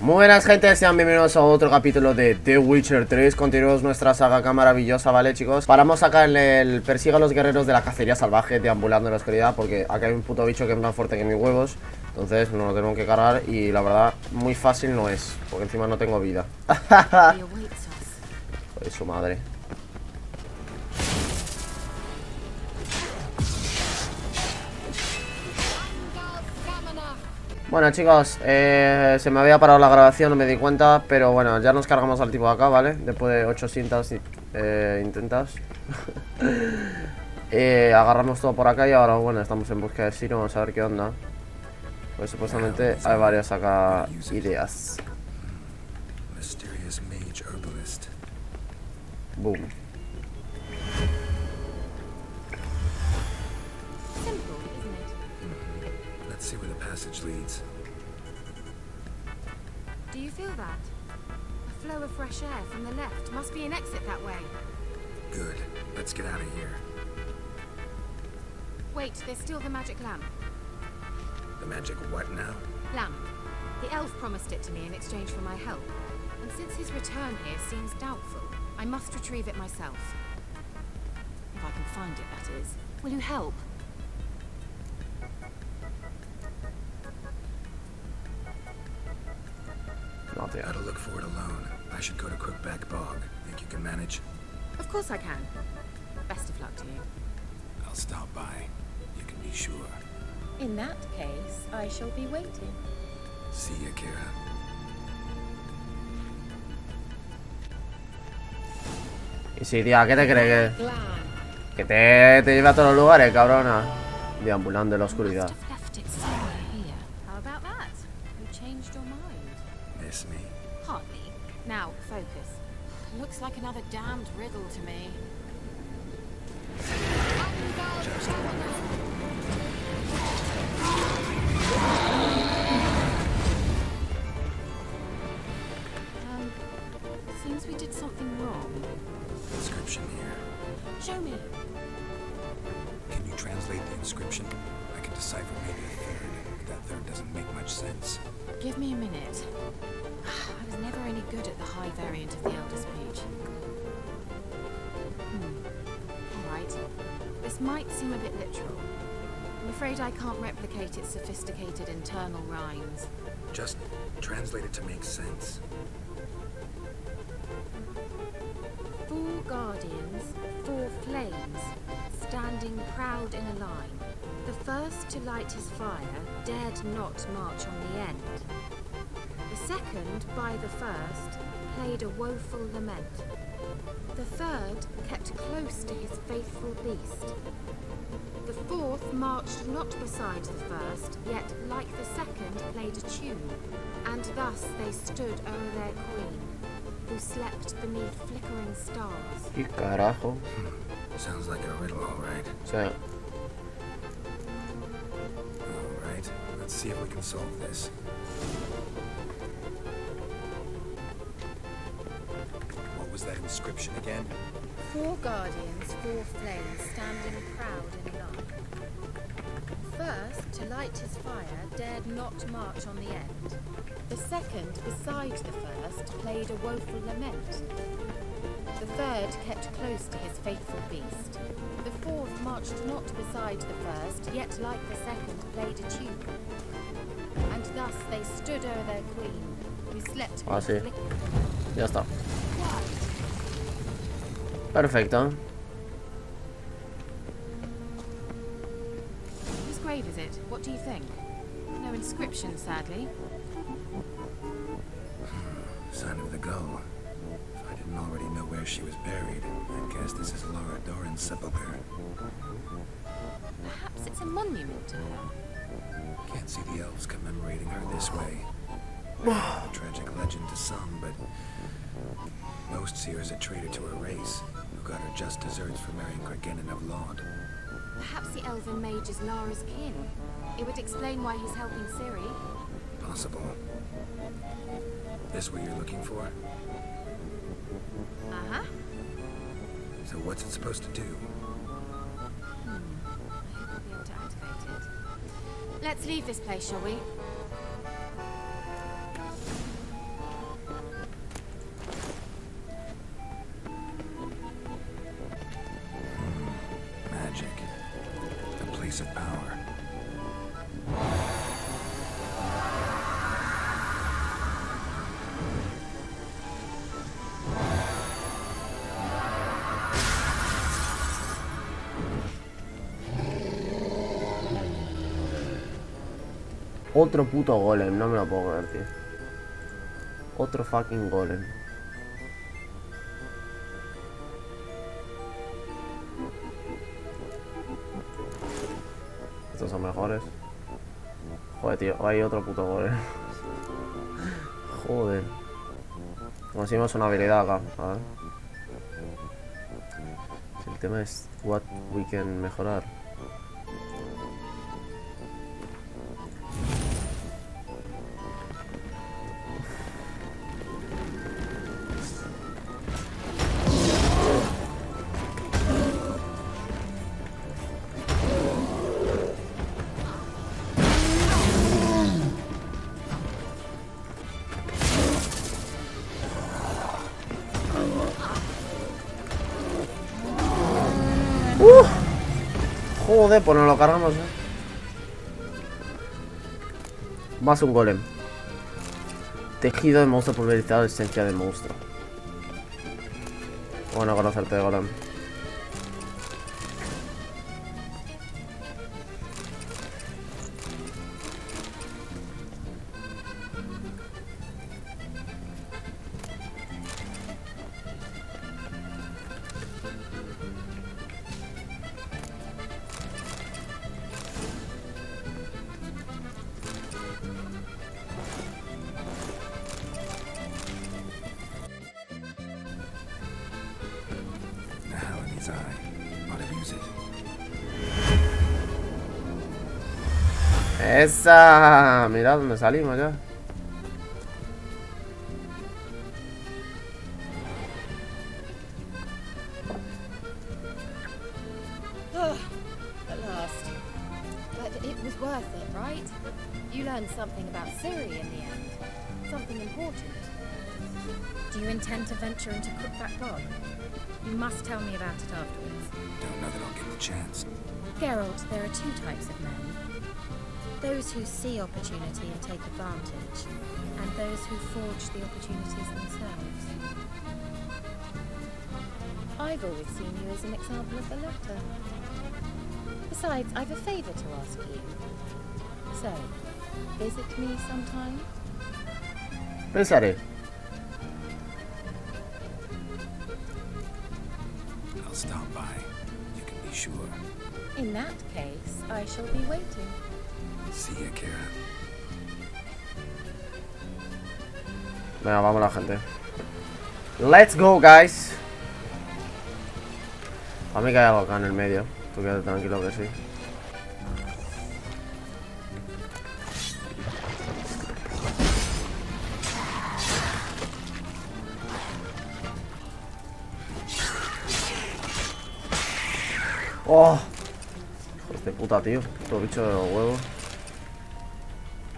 Buenas gente, sean bienvenidos a otro capítulo de The Witcher 3. Continuamos nuestra saga acá maravillosa, ¿vale chicos? Paramos acá en el persigue a los guerreros de la cacería salvaje deambulando en la oscuridad, porque aquí hay un puto bicho que es más fuerte que mis huevos. Entonces nos lo tenemos que cargar y la verdad muy fácil no es, porque encima no tengo vida. Joder, su madre. Bueno chicos, se me había parado la grabación, no me di cuenta. Pero bueno, ya nos cargamos al tipo de acá, ¿vale? Después de 800 intentas. Agarramos todo por acá y ahora, bueno, estamos en búsqueda de Siro. Vamos a ver qué onda. Pues supuestamente hay varias acá ideas. Boom. See where the passage leads. Do you feel that? A flow of fresh air from the left. Must be an exit that way. Good. Let's get out of here. Wait, there's still the magic lamp. The magic what now? Lamp. The elf promised it to me in exchange for my help. And since his return here seems doubtful, I must retrieve it myself. If I can find it, that is. Will you help? How to look for it alone. I should go to Crookback Bog. Think you can manage? Of course I can. Best of luck to you. I'll stop by. You can be sure. In that case, I shall be waiting. See ya, Kira. Y sí, tía, ¿qué te crees? Que te lleva a todos los lugares, cabrona. Deambulando en la oscuridad. Me. Hardly. Now, focus. Looks like another damned riddle to me. Seems we did something wrong. Inscription here. Show me. Can you translate the inscription? I can decipher maybe a third, but that third doesn't make much sense. Give me a minute. I was never any good at the high variant of the Elder Speech. Alright. This might seem a bit literal. I'm afraid I can't replicate its sophisticated internal rhymes. Just translate it to make sense. 4 guardians, 4 flames, standing proud in a line. The first to light his fire dared not march on the end. The second, by the first, played a woeful lament. The third kept close to his faithful beast. The fourth marched not beside the first, yet, like the second, played a tune. And thus they stood o'er their queen, who slept beneath flickering stars. ¿Qué carajo? Sounds like a riddle, all right. Sí. All right. Let's see if we can solve this. What was that inscription again? 4 guardians, 4 flames, standing proud in a line. First, to light his fire, dared not march on the end. The second, beside the first, played a woeful lament. The third kept close to his faithful beast. The fourth marched not beside the first, yet like the second played a tune. And thus they stood o'er their queen, who slept sí. Ya está. Perfecto. Whose grave is it? What do you think? No inscription, sadly. Sign of the gull. If I didn't already know where she was buried, I'd guess this is Laura Doran's sepulcher. Perhaps it's a monument to her. Can't see the elves commemorating her this way. A tragic legend to some, but most see her as a traitor to her race, who got her just deserts for marrying Cregennan of Laud. Perhaps the elven mage is Lara's kin. It would explain why he's helping Ciri. Possible. This what you're looking for? Uh-huh. So what's it supposed to do? I hope we'll be able to activate it. Let's leave this place, shall we? Otro puto golem, no me lo puedo creer, tío. Otro fucking golem. Estos son mejores. Joder, tío, hay otro puto golem. Joder. Conseguimos una habilidad acá, a ver. Si el tema es what we can mejorar. Joder, pues nos lo cargamos, Más un golem. Tejido de monstruo pulverizado, esencia de monstruo. Bueno, conocerte de golem. Esa, mirad dónde salimos ya. At last. But it was worth it, right? You learned something about Siri in the end. Something important. Do you intend to venture into Crookback Bog? You must tell me about it afterwards. Don't know that I'll get the chance. Geralt, there are two types of men. Those who see opportunity and take advantage, and those who forge the opportunities themselves. I've always seen you as an example of the latter. Besides, I've a favour to ask you. So, visit me sometime? Pensaré. I'll stop by. You can be sure. In that case, I shall be waiting. See ya, Kara. Venga, vamos la gente. Let's go, guys. A mí que hay algo acá en el medio. Tú quédate tranquilo que sí. Oh, hijo de puta, tío. Puto bicho de los huevos.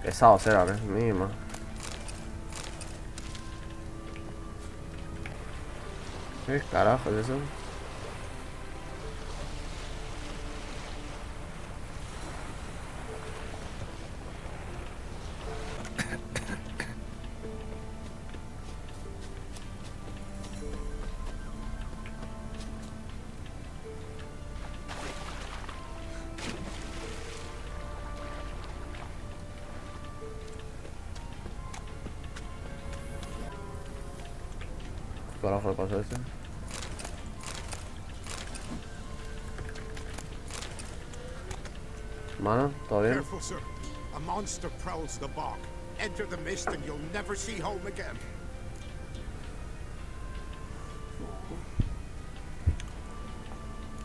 Pesados eran, mínima. ¿Qué carajo es eso? ¿Qué carajo le pasa a este? Mano, ¿todo bien? Careful, sir. A monster prowls the bog. Enter the mist and you'll never see home again.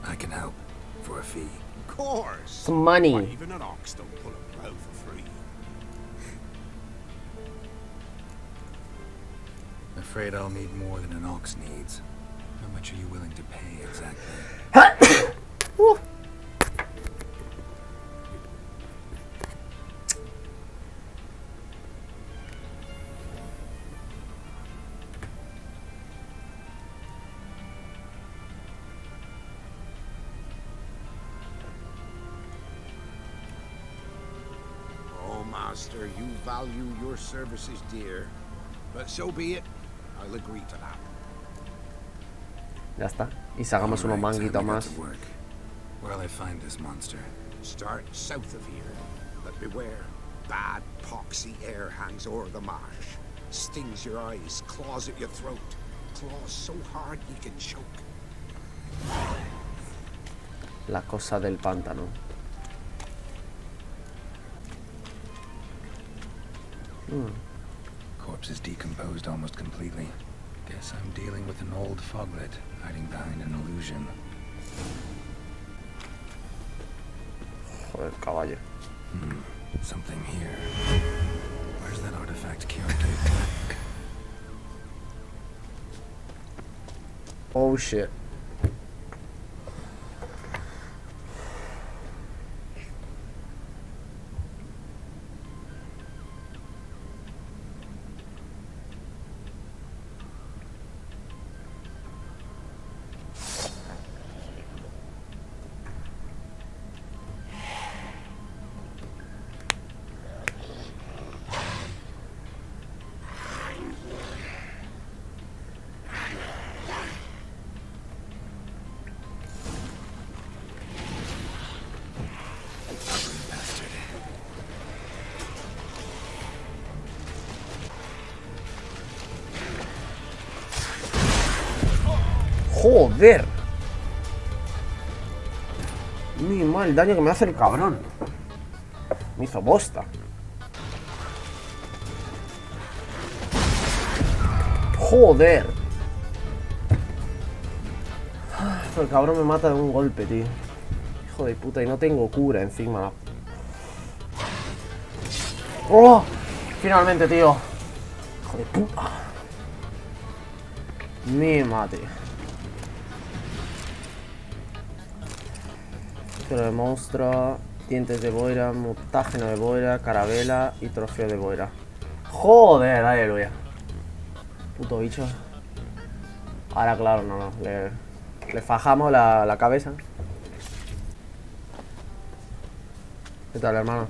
I can help. For a fee. Of course. Some money. Why, even an ox don't pull a plow for free. Afraid I'll need more than an ox needs. How much are you willing to pay exactly? Oh, master, you value your services dear. But so be it. I'll agree to that. Ya está. Y sacamos unos manguitos más. Where'll I find this monster? Start south of here. But beware. Bad, poxy air hangs o'er the marsh. Stings your eyes, claws at your throat. Claws so hard you can choke. La cosa del pántano. Corpse is decomposed almost completely. Guess I'm dealing with an old foglet hiding behind an illusion. Joder, caballo. Something here. Where's that artifact carried? Oh shit. Joder. Muy mal el daño que me hace el cabrón. Me hizo bosta. Joder. El cabrón me mata de un golpe, tío. Hijo de puta, y no tengo cura encima. ¡Oh! Finalmente, tío. Hijo de puta. Mi madre. Pero de monstruo, dientes de boira, mutágeno de boira, carabela y trofeo de boira. Joder, aleluya. Puto bicho. Ahora claro, no. Le fajamos la cabeza. ¿Qué tal, hermano?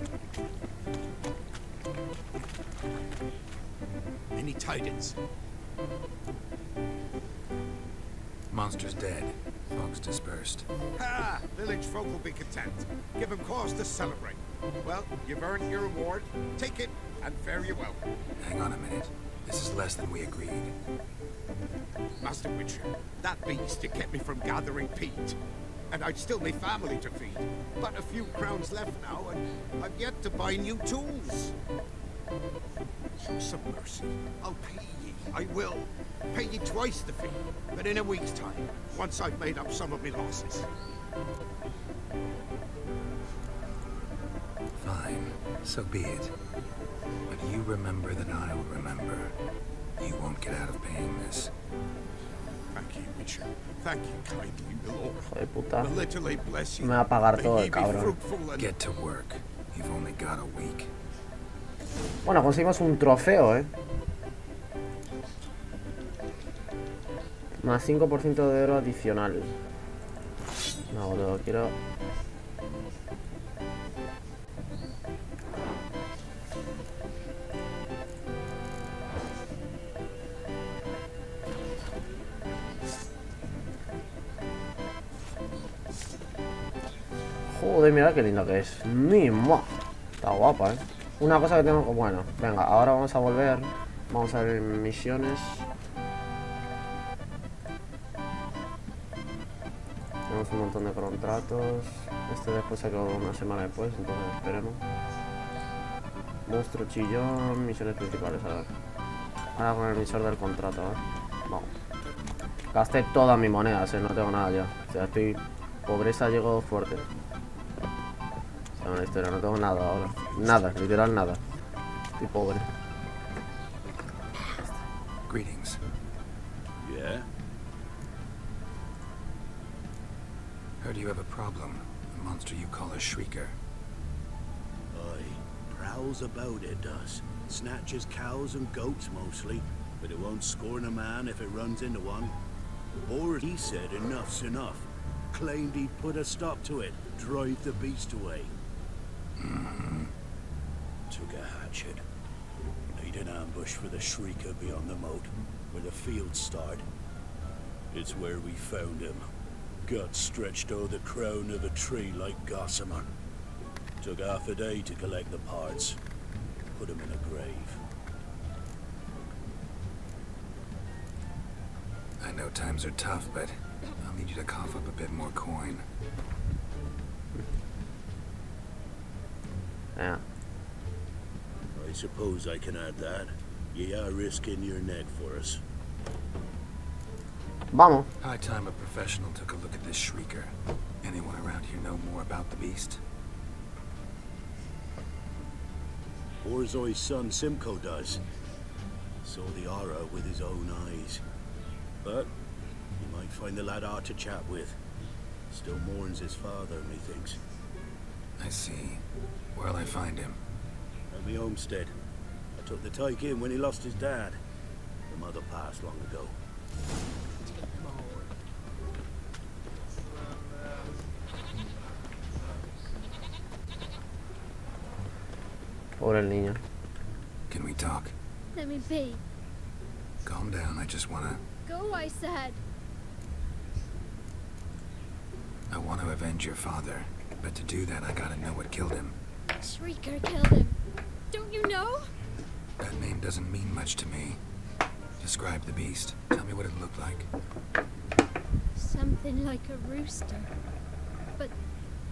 Any tidings? Monster's dead. Fog's dispersed. Ha! Village folk will be content. Give them cause to celebrate. Well, you've earned your reward. Take it, and fare you well. Hang on a minute. This is less than we agreed. Master Witcher, that beast, it kept me from gathering peat. And I'd still my family to feed. But a few crowns left now, and I've yet to buy new tools. Show some mercy. I'll pay ye. I will. Pay ye twice the fee, but in a week's time, once I've made up some of my losses. Fine. So be it. But you remember that I'll remember. You won't get out of paying this. Thank you, Witcher. Thank you kindly, my lord. Hijo de puta. The little I bless you. Me va a pagar May todo ye el be cabrón. fruitful and Get to work. You've only got a week. Bueno, conseguimos un trofeo, Más 5% de oro adicional. No, boludo, quiero... Joder, mira qué linda que es. ¡Mima! Está guapa, Una cosa que tengo... Bueno, venga, ahora vamos a volver. Vamos a ver misiones. Tenemos un montón de contratos. Este después se acabó una semana después, entonces esperemos. Monstruo chillón, misiones principales, a ver. Ahora con el emisor del contrato, Vamos. Gasté todas mis monedas, no tengo nada ya. O sea, estoy... Pobreza llegó fuerte. O sea, una historia, no tengo nada ahora. Nada, literal nada. Estoy pobre. Greetings. yeah. Heard you have a problem. A monster you call a shrieker. Aye, prowls about it does. Snatches cows and goats mostly, but it won't scorn a man if it runs into one. Or he said enough's enough. Claimed he'd put a stop to it, drive the beast away. Took a hatchet. Laid an ambush for the shrieker beyond the moat, where the fields start. It's where we found him. Gut stretched o'er the crown of a tree like gossamer. Took half a day to collect the parts. put him in a grave. I know times are tough, but I'll need you to cough up a bit more coin. Yeah. I suppose I can add that. Ye are risking your neck for us. Vamos. High time a professional took a look at this shrieker. Anyone around here know more about the beast? Orzoi's son Simcoe does. Saw the aura with his own eyes. But you might find the lad hard to chat with. Still mourns his father, methinks. I see. Where'll I find him? At me homestead. I took the tyke in when he lost his dad. The mother passed long ago. Pobre el niño. Can we talk? Let me be. Calm down, I just wanna... Go, I said. I want to avenge your father. But to do that, I gotta know what killed him. Shrieker killed him. Don't you know? That name doesn't mean much to me. Describe the beast. Tell me what it looked like. Something like a rooster. But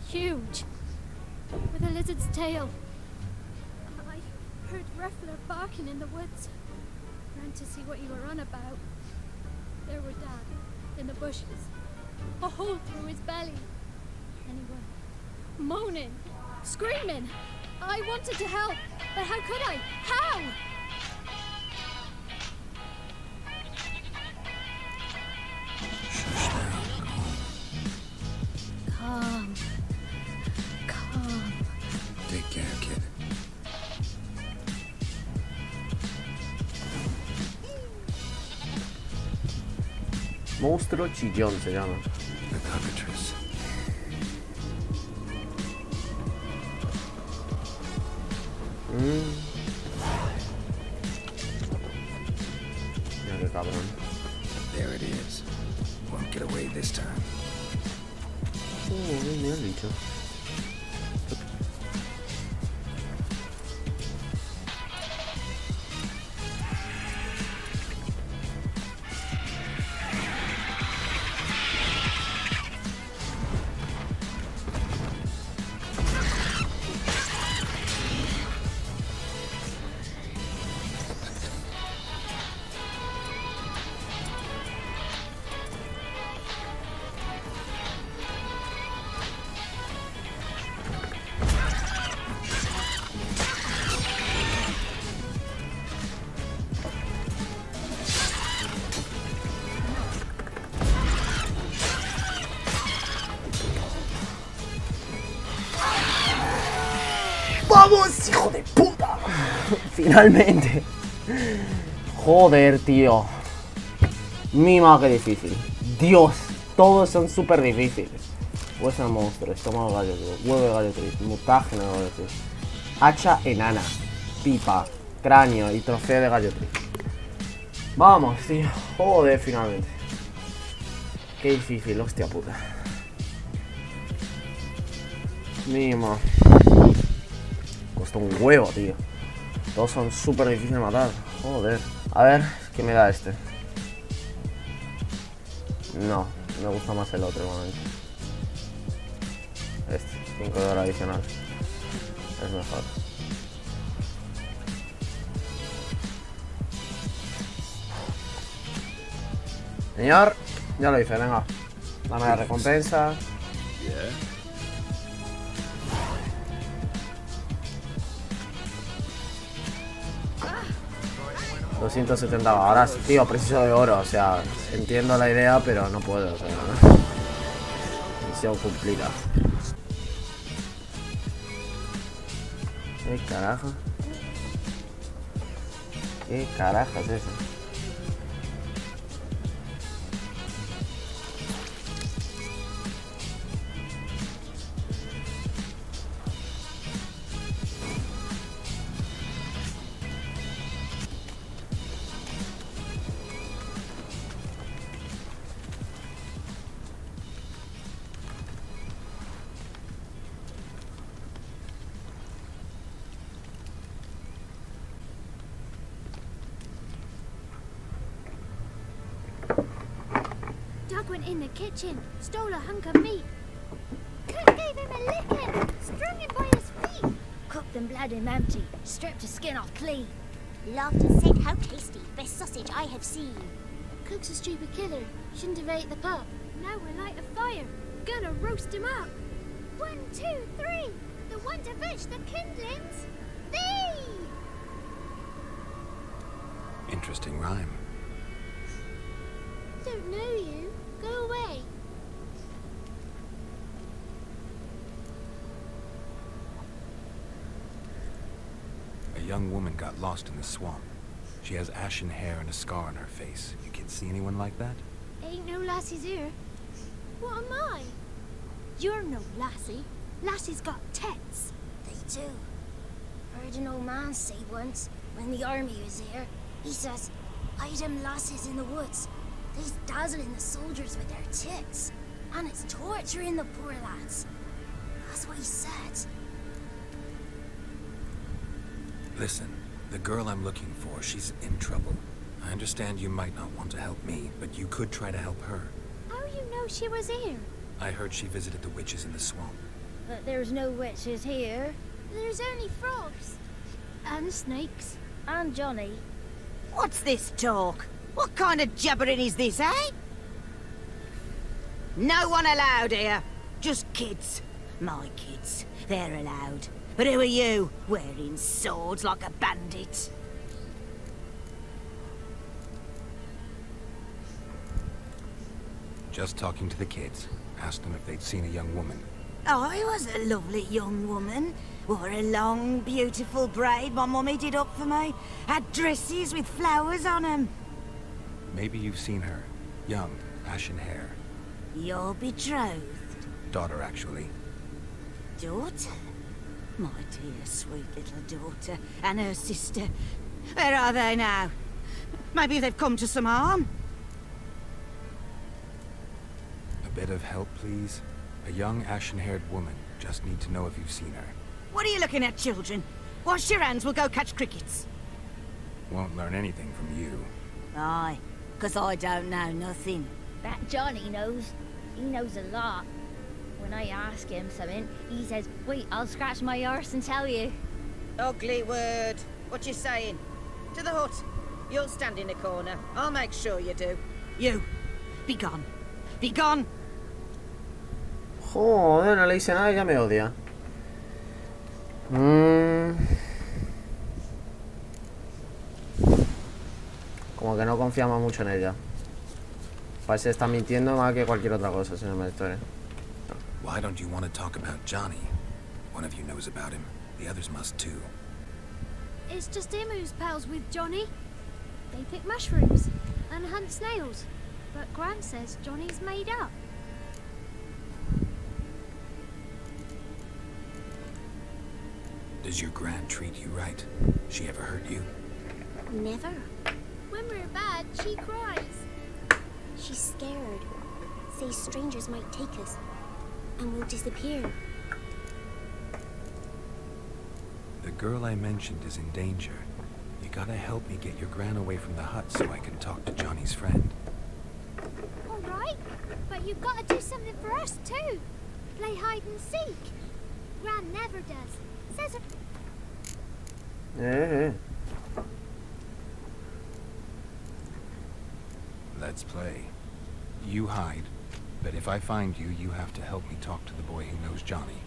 huge. With a lizard's tail. I heard Ruffler barking in the woods. Ran to see what you were on about. There were Dad, in the bushes. A hole through his belly. Anyway, moaning, screaming. I wanted to help, but how could I? How? Calm. Calm. Take care, kid. Monstruo chillón se llama. The cockatrice. Mira qué cabrón. There it is. Won't get away this time. Mira el bicho. ¡Vamos, hijo de puta! Finalmente. Joder, tío. Mima, qué difícil. Dios, todos son súper difíciles. Hueso de monstruo, estómago de gallo, huevo de gallo, mutágeno de gallo, hacha enana, pipa, cráneo y trofeo de gallo. Vamos, tío. Joder, finalmente. Qué difícil, hostia puta. Mima. Costó un huevo, tío. Todos son súper difíciles de matar. Joder. A ver, ¿qué me da este? No, me gusta más el otro, igualmente. Este, 5 de hora adicional. Es mejor. Señor, ya lo hice, venga. Dame la recompensa. Yeah? 270 ahora, tío, preciso de oro, o sea, entiendo la idea, pero no puedo, o sea, misión cumplida. ¿Qué carajo? ¿Qué carajo es eso? Doug went in the kitchen, stole a hunk of meat. Cook gave him a licking, strung him by his feet. Cooked and bled him empty, stripped his skin off clean. Loved and said how tasty, best sausage I have seen. Cook's a stupid killer, shouldn't have ate the pup. Now we'll light a fire, gonna roast him up. 1, 2, 3, the one to fetch the kindlings, thee! Interesting rhyme. Don't know you, go away. A young woman got lost in the swamp. She has ashen hair and a scar on her face. You kids see anyone like that? Ain't no lassies here. What am I? You're no lassie. Lassie's got tits. They do. Heard an old man say once, when the army was here, he says, hide them lasses in the woods. They's dazzling the soldiers with their tits. And it's torturing the poor lads. That's what he said. Listen, the girl I'm looking for, she's in trouble. I understand you might not want to help me, but you could try to help her. How you know she was here? I heard she visited the witches in the swamp. But there's no witches here. There's only frogs. And snakes. And Johnny. What's this talk? What kind of jabbering is this, eh? No one allowed here. Just kids. My kids. They're allowed. But who are you, wearing swords like a bandit? Just talking to the kids. Asked them if they'd seen a young woman. I was a lovely young woman. Wore a long, beautiful braid my mummy did up for me. Had dresses with flowers on them. Maybe you've seen her. Young, ashen hair. Your betrothed Daughter, actually. daughter? My dear, sweet little daughter and her sister. Where are they now? Maybe they've come to some harm. A bit of help, please? A young, ashen-haired woman. Just need to know if you've seen her. What are you looking at, children? Wash your hands, we'll go catch crickets. Won't learn anything from you. Aye, 'cause I don't know nothing. That Johnny knows. He knows a lot. When I ask him something, he says, wait, I'll scratch my arse and tell you. Ugly word. What you saying? To the hut. You'll stand in the corner. I'll make sure you do. You, be gone. Be gone. Joder, no le hice nada y ya me odia. Como que no confiamos mucho en ella. Parece que está mintiendo más que cualquier otra cosa, señor Maestro. Why don't you want to talk about Johnny? One of you knows about him. The others must too. It's just him who's pals with Johnny. They pick mushrooms and hunt snails. But Gran says Johnny's made up. Does your Gran treat you right? She ever hurt you? Never. When we're bad, she cries. She's scared. Says strangers might take us. And we'll disappear. The girl I mentioned is in danger. You gotta help me get your Gran away from the hut so I can talk to Johnny's friend. All right, but you've got to do something for us too. Play hide and seek. Gran never does. Says her. Let's play. You hide, but if I find you, you have to help me talk to the boy who knows Johnny.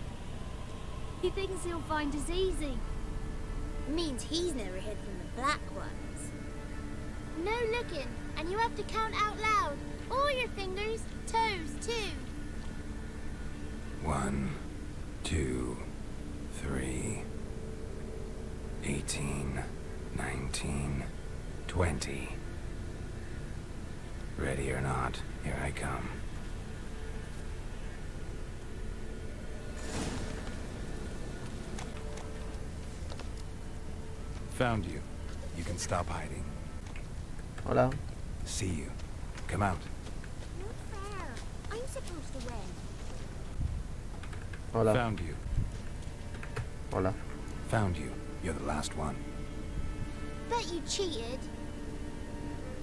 He thinks he'll find us easy. Means he's never hid from the black ones. No looking, and you have to count out loud. All your fingers, toes too. 1, 2, 3, 18, 19, 20. Ready or not, here I come. Found you. You can stop hiding. Hola. See you. Come out. Not fair. I'm supposed to win. Hola. Found you. Hola. Found you. You're the last one. Bet you cheated.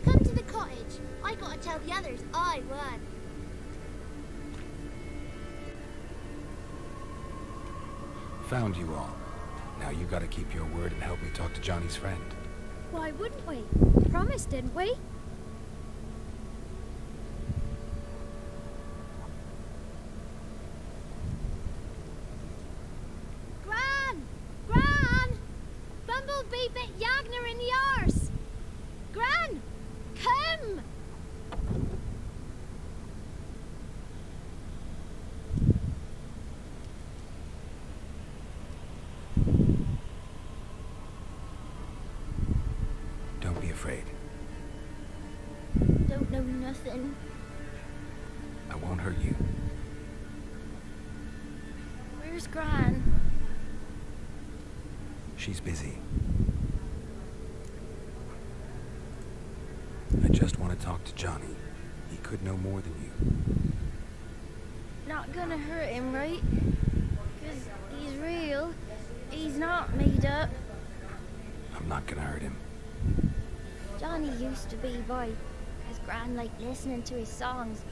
Come to the cottage. garbage. I gotta tell the others I won. Found you all. Now you gotta keep your word and help me talk to Johnny's friend. Why wouldn't we? Promised, didn't we? Gran! Gran! Bumblebee bit Yagner in the arse! Gran! Come! Don't be afraid. Don't know nothing. I won't hurt you. Where's Gran? She's busy. I just want to talk to Johnny. He could know more than you. Not gonna hurt him, right? 'Cause he's real. He's not made up. I'm not gonna hurt him. Johnny used to be by, 'cause Gran liked listening to his songs.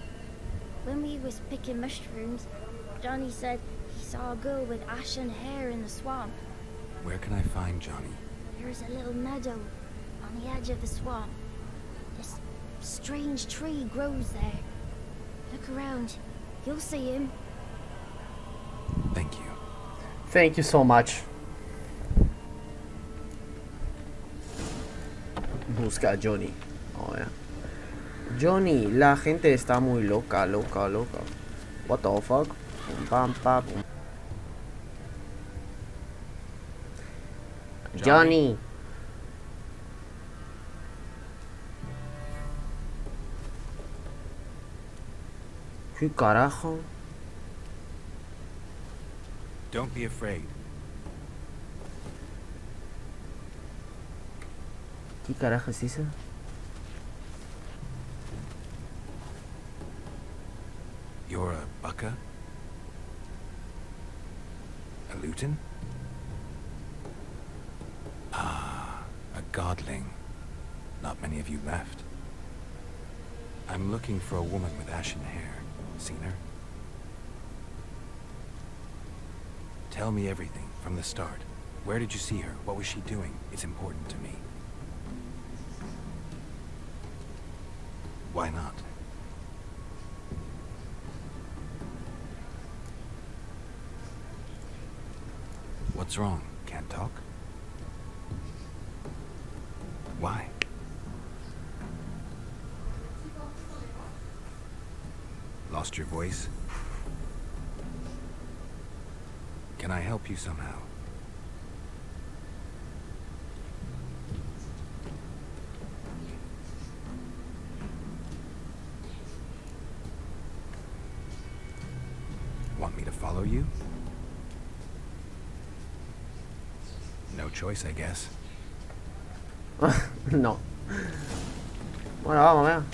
When we was picking mushrooms, Johnny said he saw a girl with ashen hair in the swamp. Where can I find Johnny? There's a little meadow on the edge of the swamp. This strange tree grows there. Look around. You'll see him. Thank you. Thank you so much. Busca a Johnny. Oh, yeah. Johnny, la gente está muy loca, loca, loca. What the fuck? Pum, pam, pam, pum. Johnny. ¿Qué carajo? Don't be afraid. ¿Qué carajo es eso? You're a bucka? A luton? Ah, a godling. Not many of you left. I'm looking for a woman with ashen hair. Seen her? Tell me everything from the start. Where did you see her? What was she doing? It's important to me. Why not? What's wrong? Can't talk? Why? Lost your voice? Can I help you somehow? Want me to follow you? No choice, I guess. No. Bueno, vamos, venga.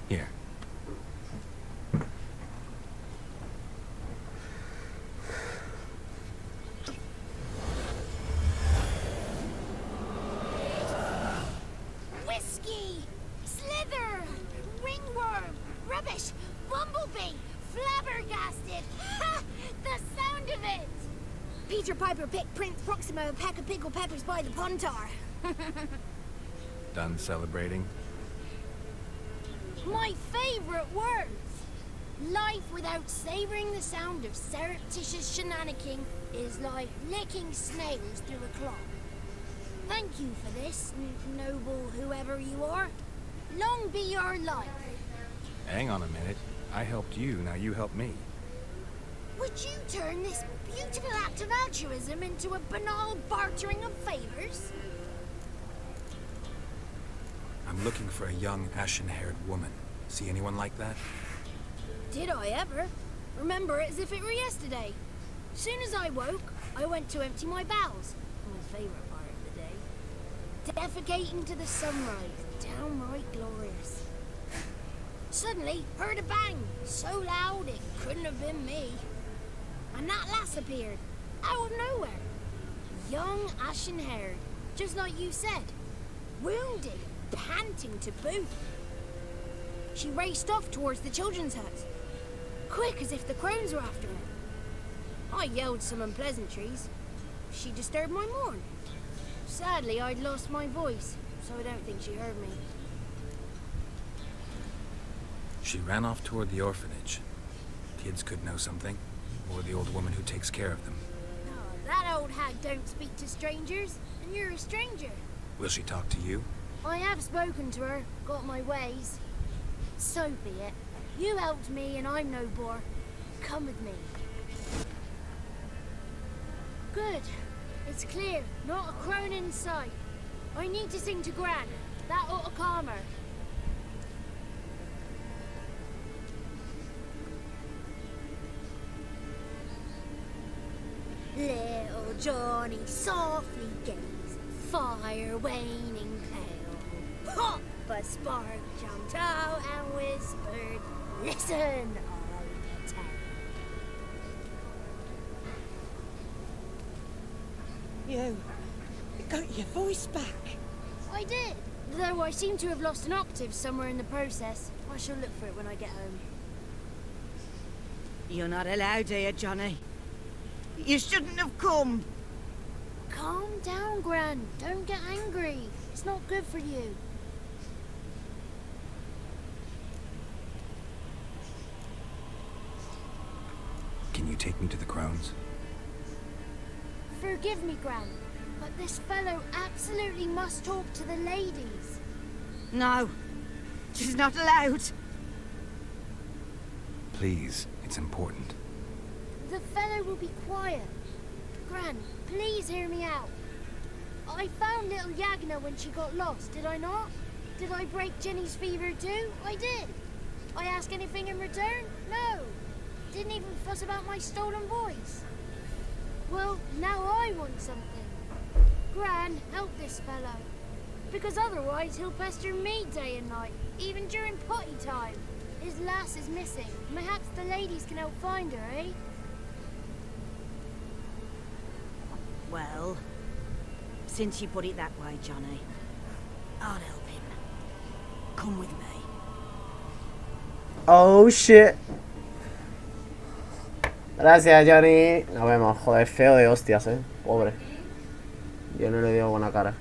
Here. Whiskey! Slither! Ringworm! Rubbish! Bumblebee! Flabbergasted! Ha! The sound of it! Peter Piper picked Prince Proximo a pack of pickled peppers by the Pontar. Done celebrating? My favorite words! Life without savoring the sound of surreptitious shenanigans is like licking snails through a cloth. Thank you for this, noble whoever you are. Long be your life. Hang on a minute. I helped you, now you help me. Would you turn this beautiful act of altruism into a banal bartering of favors? I'm looking for a young, ashen-haired woman. See anyone like that? Did I ever? Remember it as if it were yesterday. Soon as I woke, I went to empty my bowels. My favorite part of the day. Defecating to the sunrise. Downright glorious. Suddenly, heard a bang. So loud it couldn't have been me. And that lass appeared. Out of nowhere. Young, ashen-haired. just like you said. Wounded, panting to boot. She raced off towards the children's hut, quick as if the crones were after her. I yelled some unpleasantries. She disturbed my morn. Sadly, I'd lost my voice, so I don't think she heard me. She ran off toward the orphanage. Kids could know something, or the old woman who takes care of them. Oh, that old hag don't speak to strangers, and you're a stranger. Will she talk to you? I have spoken to her, got my ways. So be it. You helped me, and I'm no bore. Come with me. Good. It's clear. Not a crone in sight. I need to sing to Gran. That ought to calm her. Little Johnny softly gazed, fire waning pale. Pop! A spark jumped out and whispered, "Listen, I'll tell." You got your voice back. I did, though I seem to have lost an octave somewhere in the process. I shall look for it when I get home. You're not allowed here, Johnny. You shouldn't have come. Calm down, Gran. Don't get angry. It's not good for you. Can you take me to the crones? Forgive me, Gran, but this fellow absolutely must talk to the ladies. No, she's not allowed. Please, it's important. The fellow will be quiet. Gran, please hear me out. I found little Yagna when she got lost, did I not? Did I break Jenny's fever too? I did. I ask anything in return? No. Didn't even fuss about my stolen voice. Well, now I want something. Gran, help this fellow. Because otherwise he'll pester me day and night, even during potty time. His lass is missing. Perhaps the ladies can help find her, eh? Well, since you put it that way, Johnny, I'll help him. Come with me. Oh shit. Gracias, Johnny. Nos vemos. Joder, feo de hostias, pobre. Yo no le dio buena cara.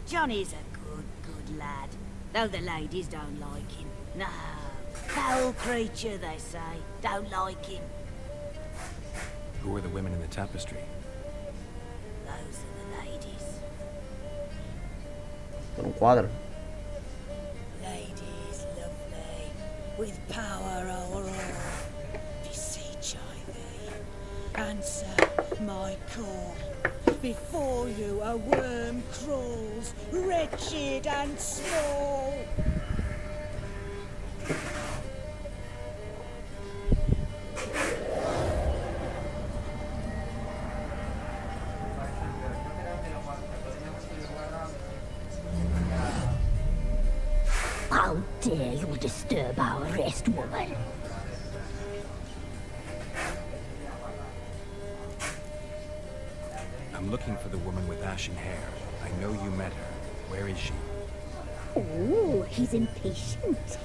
Johnny's a good lad, though the ladies don't like him. No, foul creature, they say. Don't like him. Who are the women in the tapestry? Those are the ladies. Con un cuadro. Ladies lovely, with power o'er all. Beseech I thee, answer my call. Before you a worm crawls, wretched and small. How dare you disturb our rest, woman? I'm looking for the woman with ashen hair. I know you met her. Where is she? Oh, he's impatient.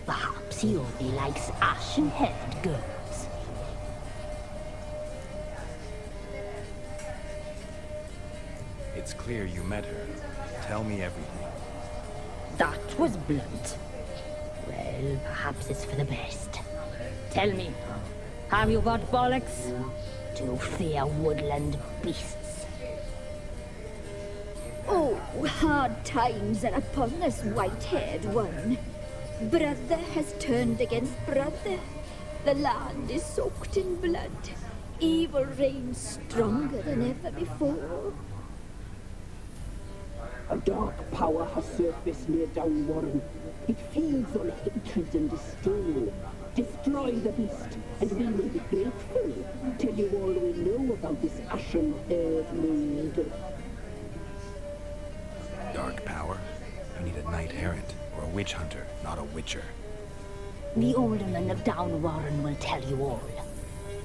Perhaps he only likes ashen-haired girls. It's clear you met her. Tell me everything. That was blunt. Well, perhaps it's for the best. Tell me, have you got bollocks? To fear woodland beasts. Oh, hard times are upon us, white-haired one. Brother has turned against brother. The land is soaked in blood. Evil reigns stronger than ever before. A dark power has surfaced near Downwarren. It feeds on hatred and disdain. Destroy the beast, and we will be grateful. Tell you all we know about this ashen-haired maid. Dark power? You need a knight errant or a witch hunter, not a witcher. The alderman of Down Warren will tell you all.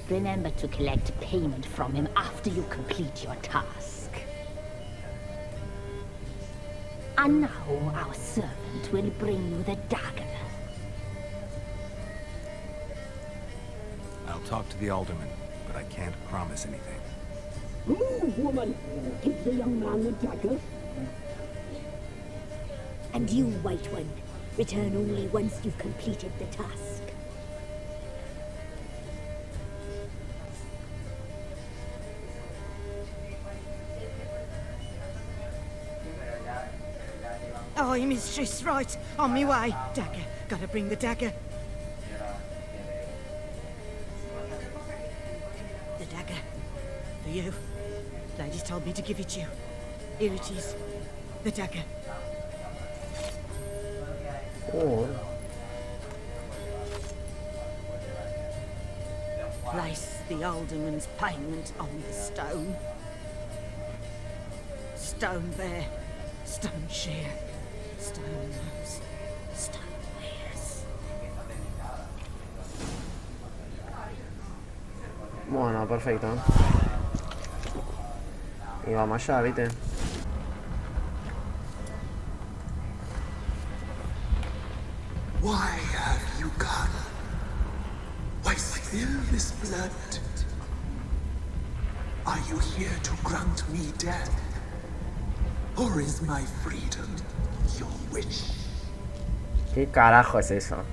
Remember to collect payment from him after you complete your task. And now our servant will bring you the dagger. I'll talk to the alderman, but I can't promise anything. Move, woman! Give the young man the dagger. And you, White One, return only once you've completed the task. Aye, mistress, right. On me way. Dagger. Gotta bring the dagger. The dagger. For you. Ladies told me to give it you. Here it is. The dagger. Oh. Place the alderman's payment on the stone. Stone there. Stone shear. Stone nose. Stone ears. Bueno, perfecto. Y vamos allá, ¿viste? Why have you come? Why spill this blood? Are you here to grant me death? Or is my freedom your wish? ¿Qué carajo es eso?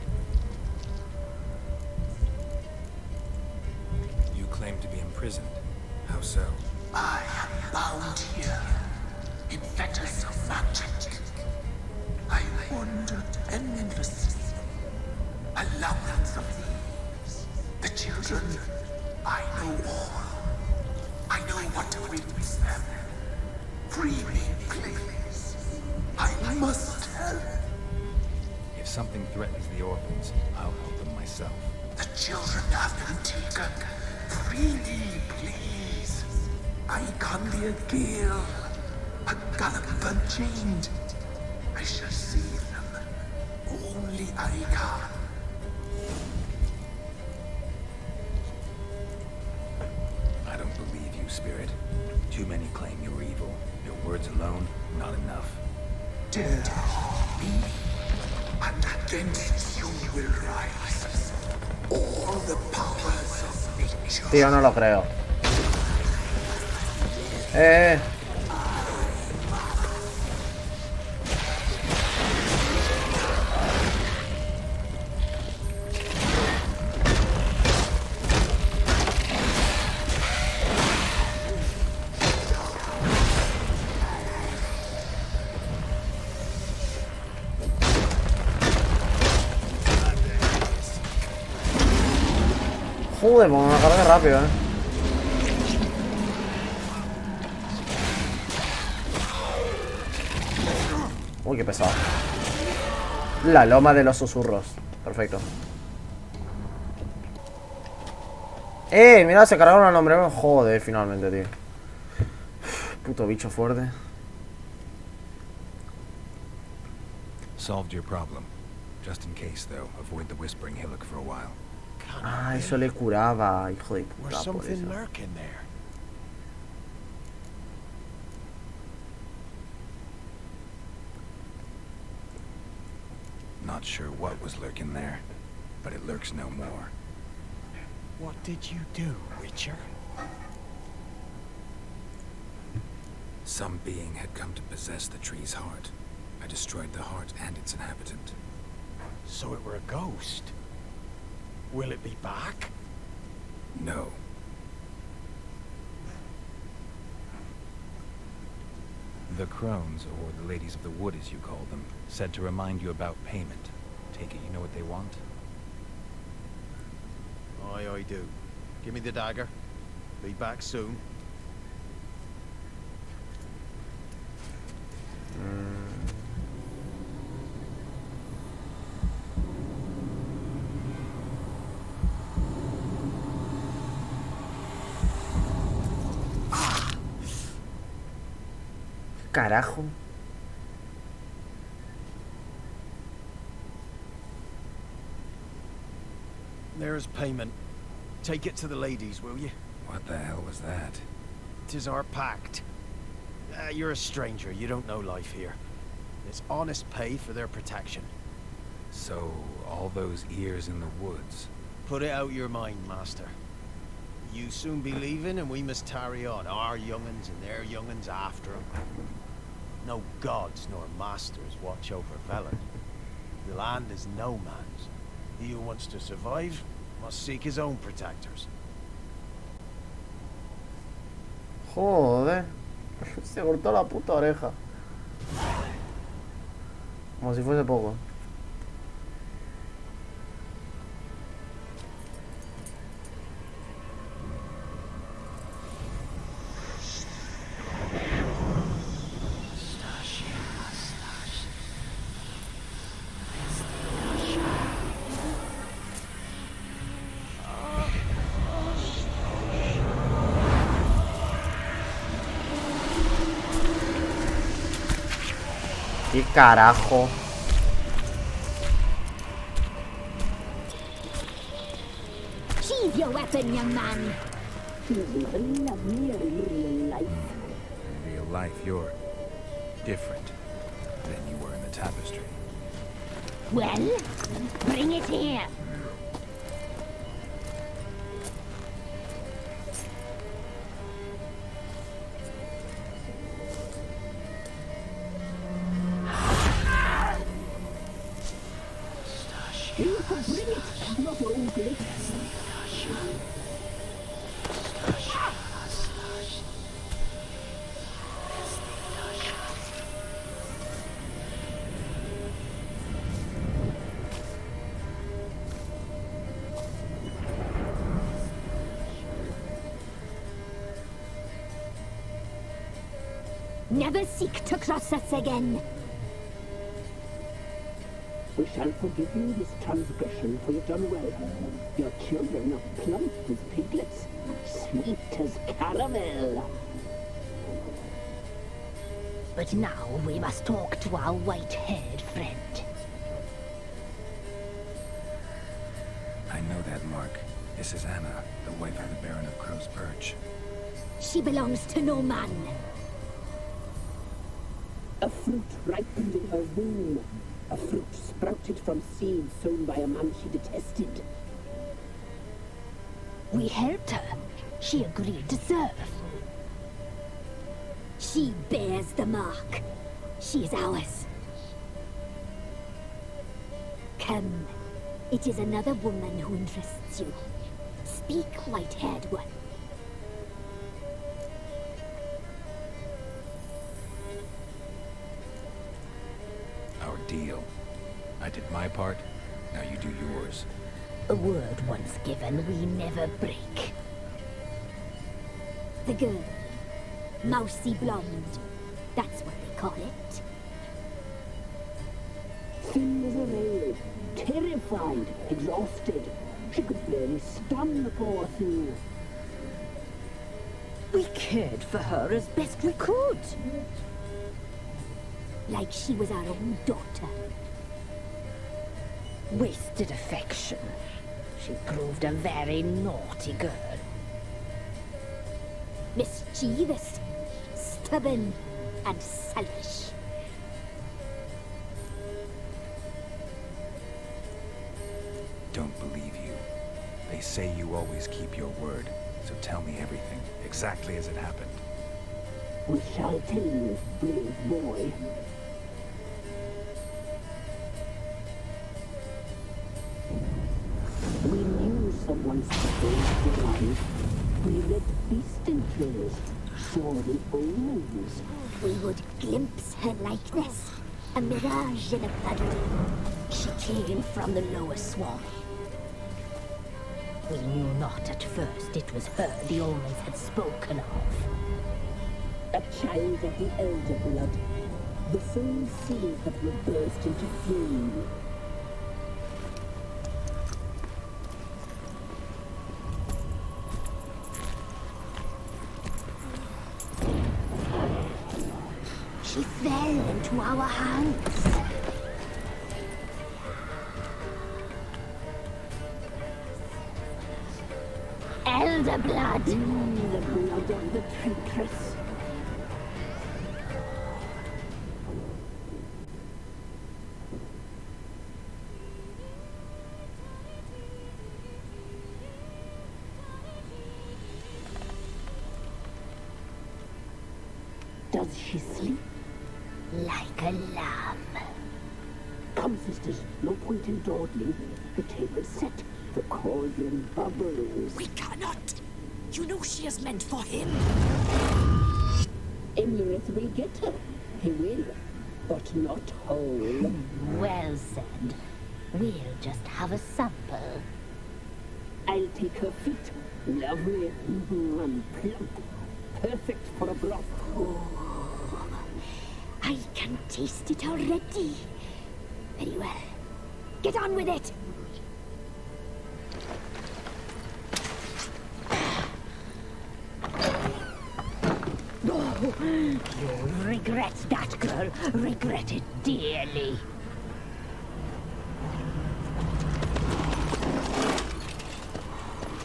You claim to be imprisoned. How so? I am bound here in fetters of magic. I wandered endlessly, allowance of thieves, the children. I know all. I know what awaits them. Free me, please. I must help. If something threatens the orphans, I'll help them myself. The children have been taken. Free me, please. I can be a gale, a gallop unchained. I shall save them. Only I can. I don't believe you, Spirit. Too many claim you're evil. Your words alone, not enough. Dare me, and against you will rise all the powers of nature. Tío, no lo creo. Joder, pues me carga rápido, Uy, qué pesado. La loma de los susurros. Perfecto. Mira, se cargaron al hombre. Joder, finalmente, tío. Puto bicho fuerte. Solved your problem. Just in case, though, avoid the whispering hillock for a while. Ah, eso le curaba, hijo de Or puta, por something eso. lurking there. Not sure what was lurking there, but it lurks no more. What did you do, Witcher? Some being had come to possess the tree's heart. I destroyed the heart and its inhabitant. So it were a ghost. Will it be back? No. The crones, or the ladies of the wood as you call them, said to remind you about payment. Take it you know what they want? Aye, I do. Give me the dagger. Be back soon. Carajo. There's payment. Take it to the ladies, will you? What the hell was that? 'Tis our pact. You're a stranger. You don't know life here. It's honest pay for their protection. So, all those ears in the woods. Put it out your mind, master. You soon be leaving and we must tarry on, our young'uns and their young'uns after 'em. No gods nor masters watch over Velar. The land is no man's. He who wants to survive must seek his own protectors. Joder. Se cortó la puta oreja. Como si fuese poco. ¿Qué carajo? Sheathe your weapon, young man. Living lovely in real life. In real life, you're different than you were in the tapestry. Well, bring it here. Never seek to cross us again. We shall forgive you this transgression, for you've done well. Your children are plump as piglets, sweet as caramel. But now we must talk to our white-haired friend. I know that mark. This is Anna, the wife of the Baron of Crow's Perch. She belongs to no man. A fruit ripened in her womb. A fruit sprouted from seeds sown by a man she detested. We helped her. She agreed to serve. She bears the mark. She is ours. Come. It is another woman who interests you. Speak, white-haired one. Our deal. I did my part, now you do yours. A word once given, we never break. The girl. Mousy blonde. That's what they call it. Thin as a rail, terrified, exhausted. She could barely stand the poor thing. We cared for her as best we could. Like she was our own daughter. Wasted affection. She proved a very naughty girl. Mischievous, stubborn, and selfish. Don't believe you. They say you always keep your word, so tell me everything, exactly as it happened. We shall tell you, brave boy. We knew someone supposed to run. We read beast trails, saw the omens. We would glimpse her likeness, a mirage in a puddle. She came from the lower swamp. We knew not at first it was her the omens had spoken of. A child of the elder blood, the same seed that will burst into flame. She fell into our hands. elder blood. The blood of the traitress. Does she sleep? Like a lamb. Come, sisters, no point in dawdling. The table's set, the cauldron bubbles. We cannot. You know she is meant for him. Emirates will get her. He will, but not whole. Well said. We'll just have a sample. I'll take her feet. Lovely and plump. Perfect for a broth. Oh, I can taste it already. Very well. Get on with it. Oh, you'll regret that, girl. Regret it dearly.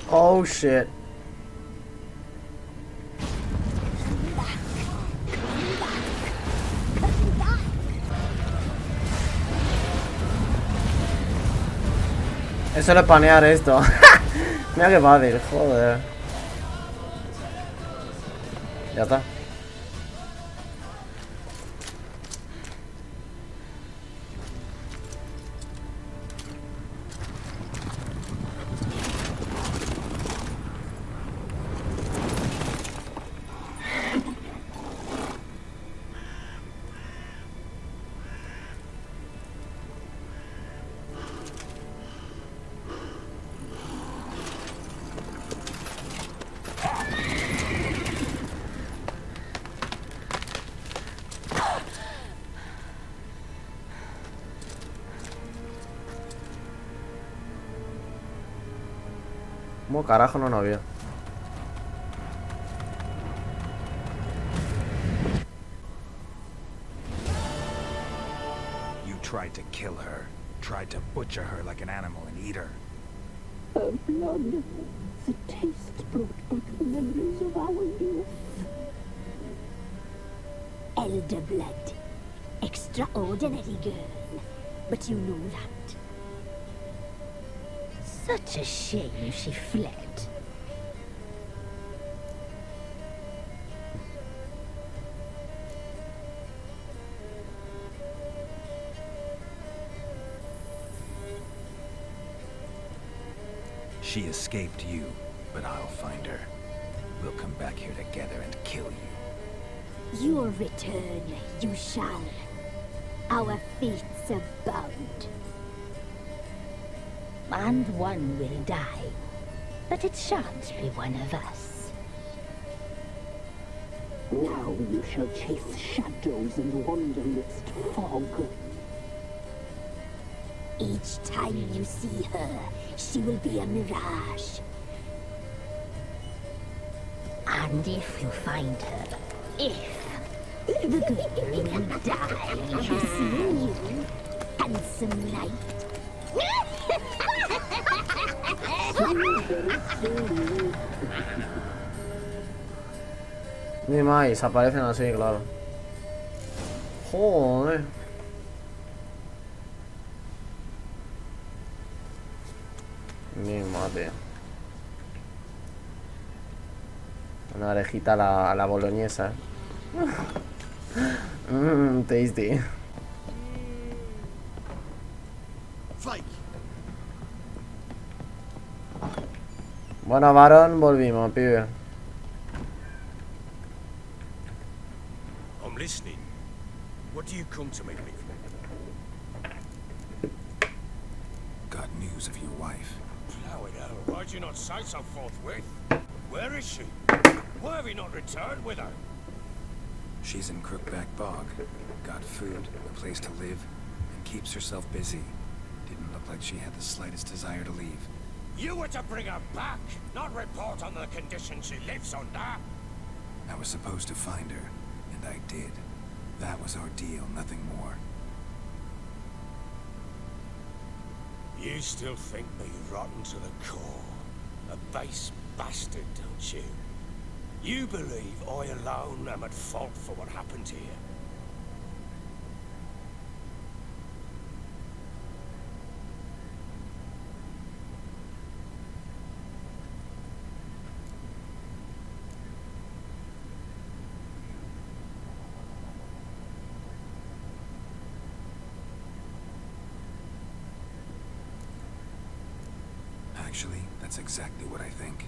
Oh shit. Eso es panear esto. Mira qué fácil, joder. Ya está. ¿Cómo carajo no vio? You tried to kill her. Tried to butcher her like an animal and eat her. Her blood. The taste brought back memories of our youth. Elder blood. Extraordinary girl. But you know that. Such a shame she fled. She escaped you, but I'll find her. We'll come back here together and kill you. Your return, you shall. Our fates are bound. And one will die, but it shan't be one of us. Now you shall chase shadows and wander midst fog. Each time you see her, she will be a mirage. And if you find her, the girl will die, seeing you, handsome knight. Ni más, aparecen así, claro. Joder. Ni madre. Una orejita a la boloñesa. Tasty. Bueno, varón, volvimos, pibe. I'm listening. What do you come to make me for? Got news of your wife. Plow it out. Why'd you not say so forthwith? Where is she? Why have you not returned with her? She's in Crookback Bog. Got food, a place to live, and keeps herself busy. Didn't look like she had the slightest desire to leave. You were to bring her back, not report on the conditions she lives under. I was supposed to find her, and I did. That was our deal, nothing more. You still think me rotten to the core. A base bastard, don't you? You believe I alone am at fault for what happened here? Actually, that's exactly what I think.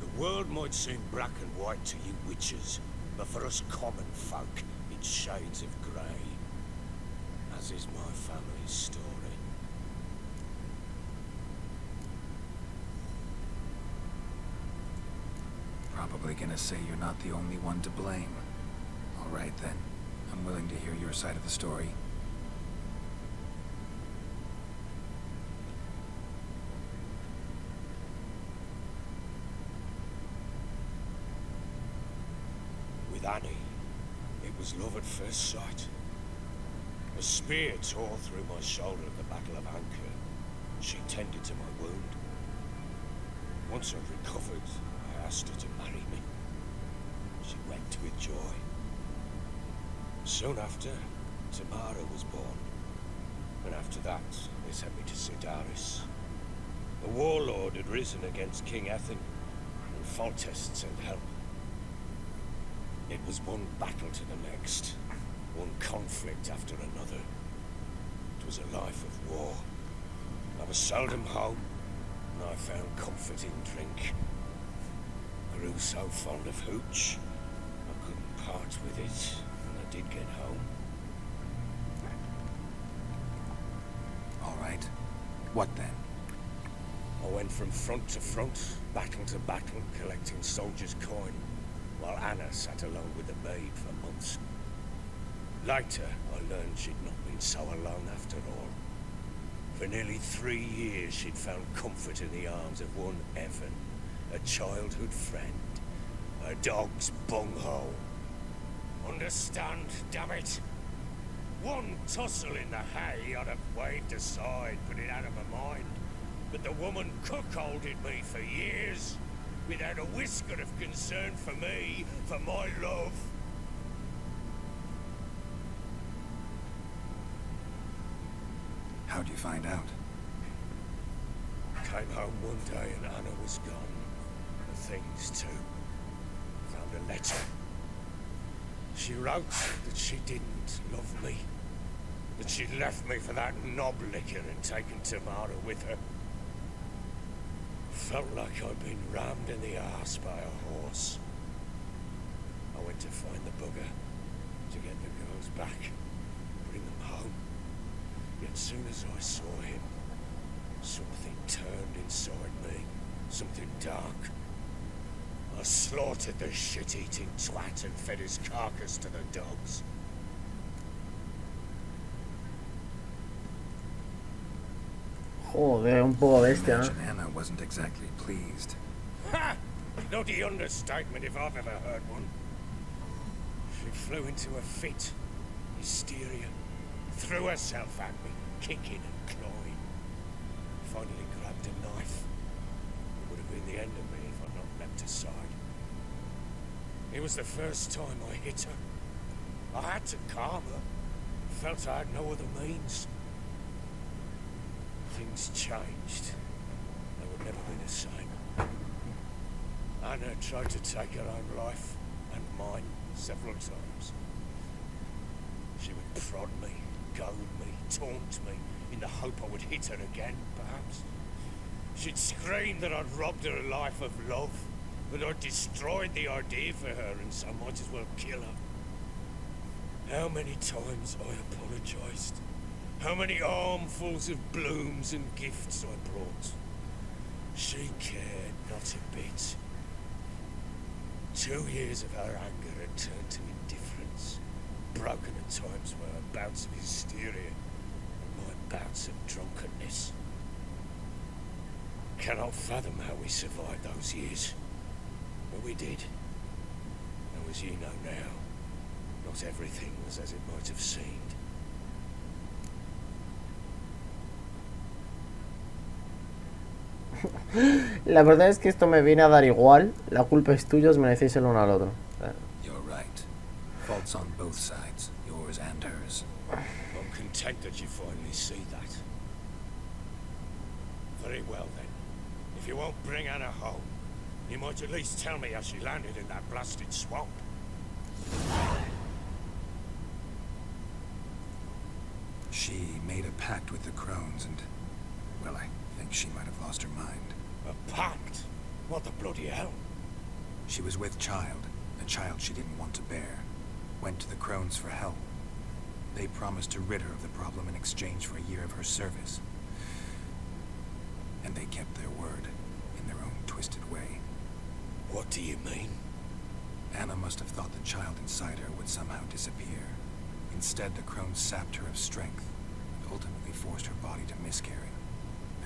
The world might seem black and white to you witches, but for us common folk, it's shades of grey. As is my family's story. Probably gonna say you're not the only one to blame. Alright then. I'm willing to hear your side of the story. With Annie, it was love at first sight. A spear tore through my shoulder at the Battle of Anchor. She tended to my wound. Once I'd recovered, I asked her to marry me. She wept with joy. Soon after, Tamara was born. And after that, they sent me to Sidaris. The warlord had risen against King Ethan, and Foltest sent help. It was one battle to the next, one conflict after another. It was a life of war. I was seldom home, and I found comfort in drink. Grew so fond of hooch, I couldn't part with it when I did get home. All right. What then? I went from front to front, battle to battle, collecting soldiers' coin, while Anna sat alone with the maid for months. Later, I learned she'd not been so alone after all. For nearly 3 years, she'd found comfort in the arms of one Evan, a childhood friend, a dog's bunghole. Understand, damn it? One tussle in the hay I'd have waved aside, put it out of my mind. But the woman cuckolded me for years, without a whisker of concern for me, for my love. How'd you find out? Came home one day and Anna was gone. The things too. Found a letter. She wrote that she didn't love me. That she'd left me for that knob licker and taken Tamara with her. Felt like I'd been rammed in the arse by a horse. I went to find the bugger, to get the girls back, bring them home. Yet soon as I saw him, something turned inside me, something dark. I slaughtered the shit-eating twat and fed his carcass to the dogs. Joder, un poco bestia, ¿no? Imagine Anna wasn't exactly pleased. Ha! Bloody understatement if I've ever heard one. She flew into a fit, hysteria, threw herself at me, kicking and clawing. Finally grabbed a knife. It would have been the end of me if I'd not leapt aside. It was the first time I hit her. I had to calm her. Felt I had no other means. Things changed. They would never be the same. Anna tried to take her own life, and mine, several times. She would prod me, goad me, taunt me, in the hope I would hit her again, perhaps. She'd scream that I'd robbed her life of love, that I'd destroyed the idea for her, and so might as well kill her. How many times I apologized. How many armfuls of blooms and gifts I brought. She cared not a bit. 2 years of her anger had turned to indifference, broken at times by her bouts of hysteria and my bouts of drunkenness. Cannot fathom how we survived those years, but we did. And as you know now, not everything was as it might have seemed. La verdad es que esto me viene a dar igual. La culpa es tuya, os merecéis el uno al otro. You're right. Faults on both sides, yours and hers. I'm content that you finally see that. Very well then. If you won't bring Anna home, you might at least tell me how she landed in that blasted swamp. She made a pact with the crones and, well, I think she might have lost her mind. A pact? What the bloody hell? She was with child, a child she didn't want to bear. Went to the crones for help. They promised to rid her of the problem in exchange for a year of her service. And they kept their word, in their own twisted way. What do you mean? Anna must have thought the child inside her would somehow disappear. Instead, the crones sapped her of strength, and ultimately forced her body to miscarry.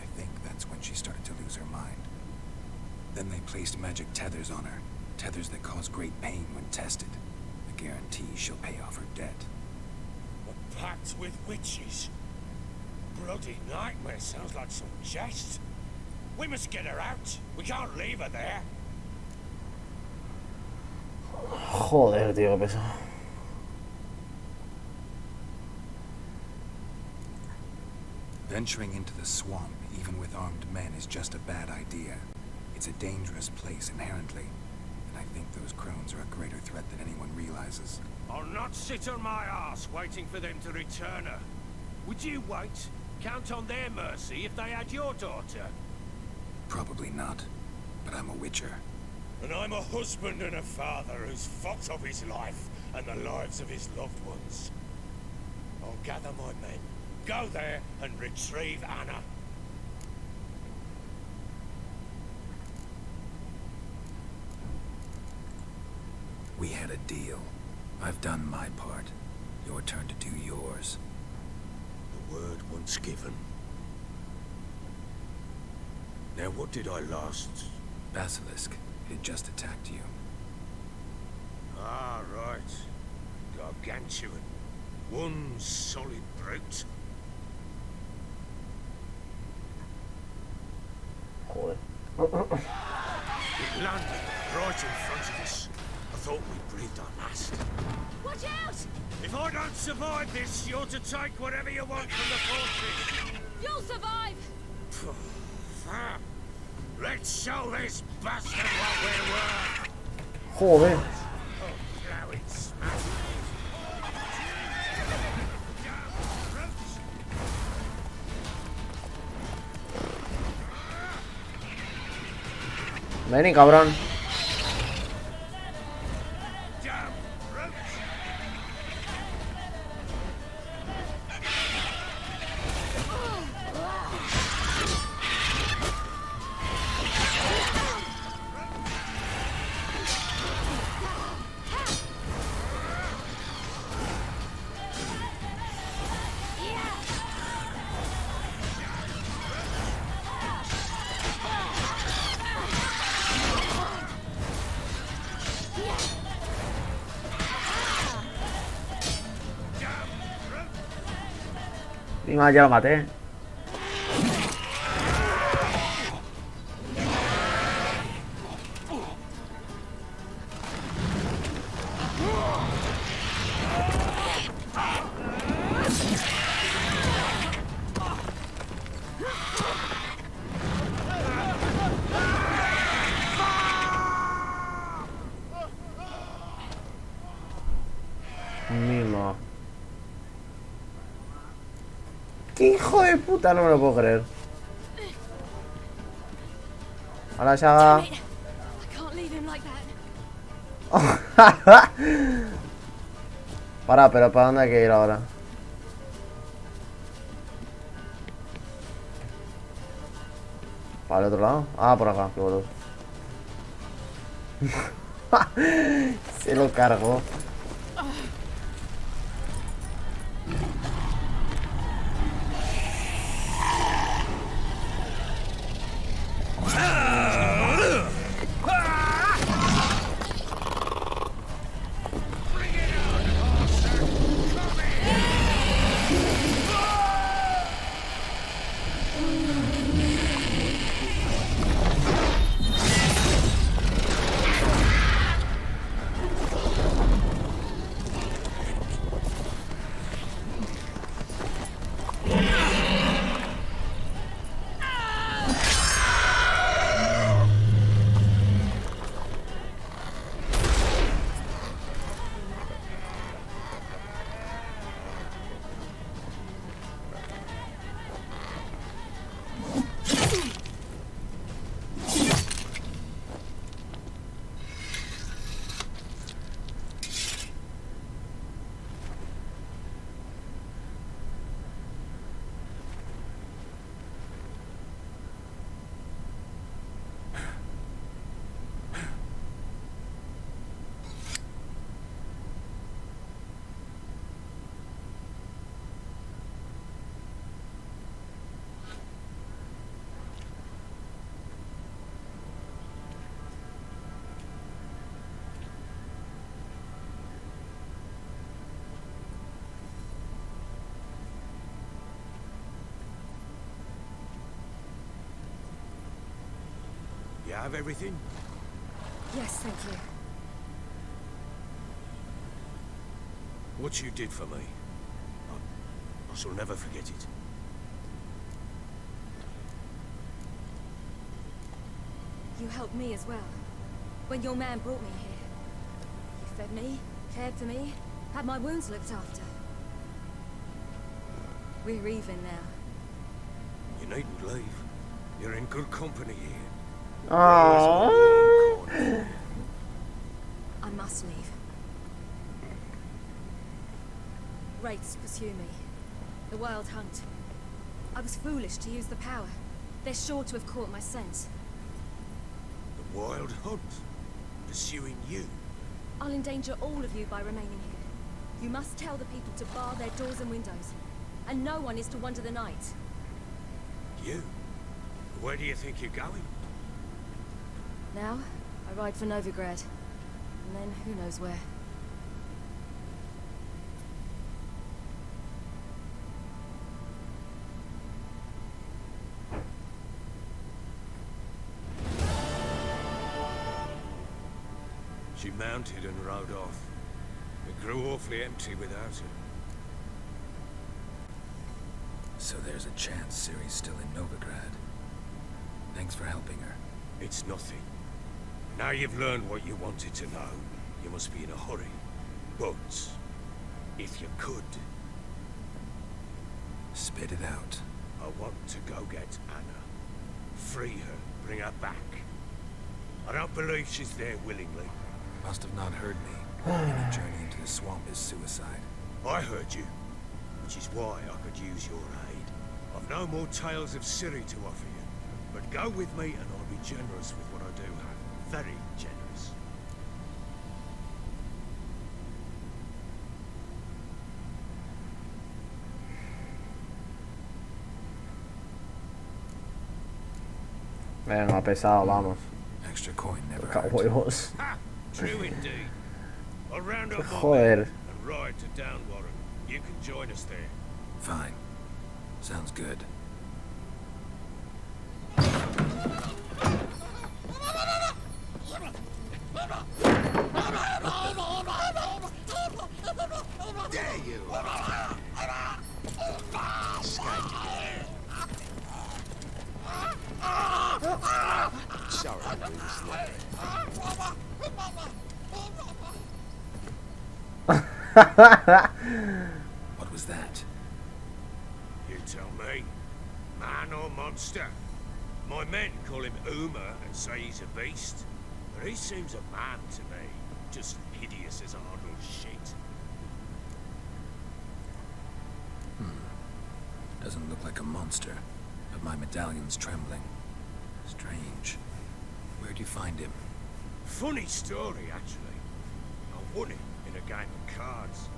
I think that's when she started to lose her mind. Then they placed magic tethers on her, tethers that cause great pain when tested. A guarantee she'll pay off her debt. A pact with witches? Bloody nightmare, sounds like some jest. We must get her out. We can't leave her there. Joder, tío, qué pesado. Venturing into the swamp, even with armed men, is just a bad idea. It's a dangerous place inherently, and I think those crones are a greater threat than anyone realizes. I'll not sit on my ass waiting for them to return her. Would you wait? Count on their mercy if they had your daughter? Probably not, but I'm a witcher. And I'm a husband and a father who's fought of his life and the lives of his loved ones. I'll gather my men, go there and retrieve Anna. We had a deal. I've done my part. Your turn to do yours. The word once given. Now what did I last... Basilisk. It just attacked you. Ah, right. Gargantuan. One solid brute. Joder. It landed right in front of us. I thought we breathed our last. Watch out! If I don't survive this, you're to take whatever you want from the fortress. You'll survive! Let's show this bastard what we're worth. Joder. Oh, now it's smashed. Vení, cabrón. Y más, ya lo maté. Mimo. ¡Qué hijo de puta! No me lo puedo creer. Hola, Saga. Para, pero ¿para dónde hay que ir ahora? ¿Para el otro lado? Ah, por acá, qué boludo. Se lo cargó. You have everything? Yes, thank you. What you did for me, I shall never forget it. You helped me as well. When your man brought me here. You fed me, cared for me, had my wounds looked after. We're even now. You needn't leave. You're in good company here. Aww. I must leave. Wraiths pursue me. The wild hunt. I was foolish to use the power. They're sure to have caught my scent. The wild hunt? Pursuing you? I'll endanger all of you by remaining here. You must tell the people to bar their doors and windows. And no one is to wander the night. You? Where do you think you're going? Now, I ride for Novigrad. And then who knows where. She mounted and rode off. It grew awfully empty without her. So there's a chance Ciri's still in Novigrad. Thanks for helping her. It's nothing. Now you've learned what you wanted to know, you must be in a hurry. But, if you could... Spit it out. I want to go get Anna. Free her, bring her back. I don't believe she's there willingly. Must have not heard me. Any journey into the swamp is suicide. I heard you, which is why I could use your aid. I've no more tales of Ciri to offer you, but go with me and I'll be generous with what I do have. Very generous. Venga, pesado, vamos. Extra coin never Huevos. True indeed. I'll round up my Joder. men and ride to Downwarren. You can join us there. Fine. Sounds good. There you are. Sorry, I really slept. What was that? You tell me. Man or monster? My men call him Uma and say he's a beast. But he seems a man to me. Just hideous as Arnold shit. Doesn't look like a monster, but my medallion's trembling. Strange. Where'd you find him? Funny story, actually. I won it in a game of cards.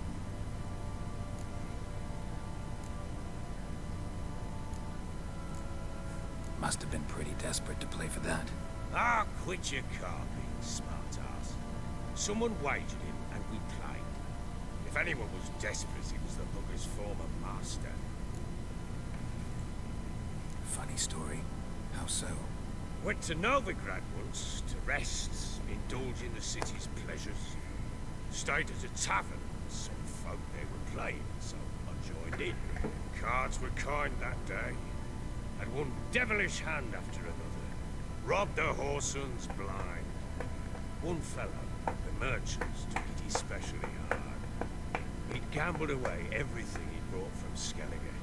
Must have been pretty desperate to play for that. Ah, quit your carping, smart ass. Someone wagered him and we played. If anyone was desperate, it was the bugger's former master. Funny story. How so? Went to Novigrad once to rest, indulge in the city's pleasures. Stayed at a tavern. Some folk there were playing, so I joined in. Cards were kind that day. and one devilish hand after another. Robbed the whoresons blind. One fellow, the merchants, took it especially hard. He'd gambled away everything he'd brought from Skellige.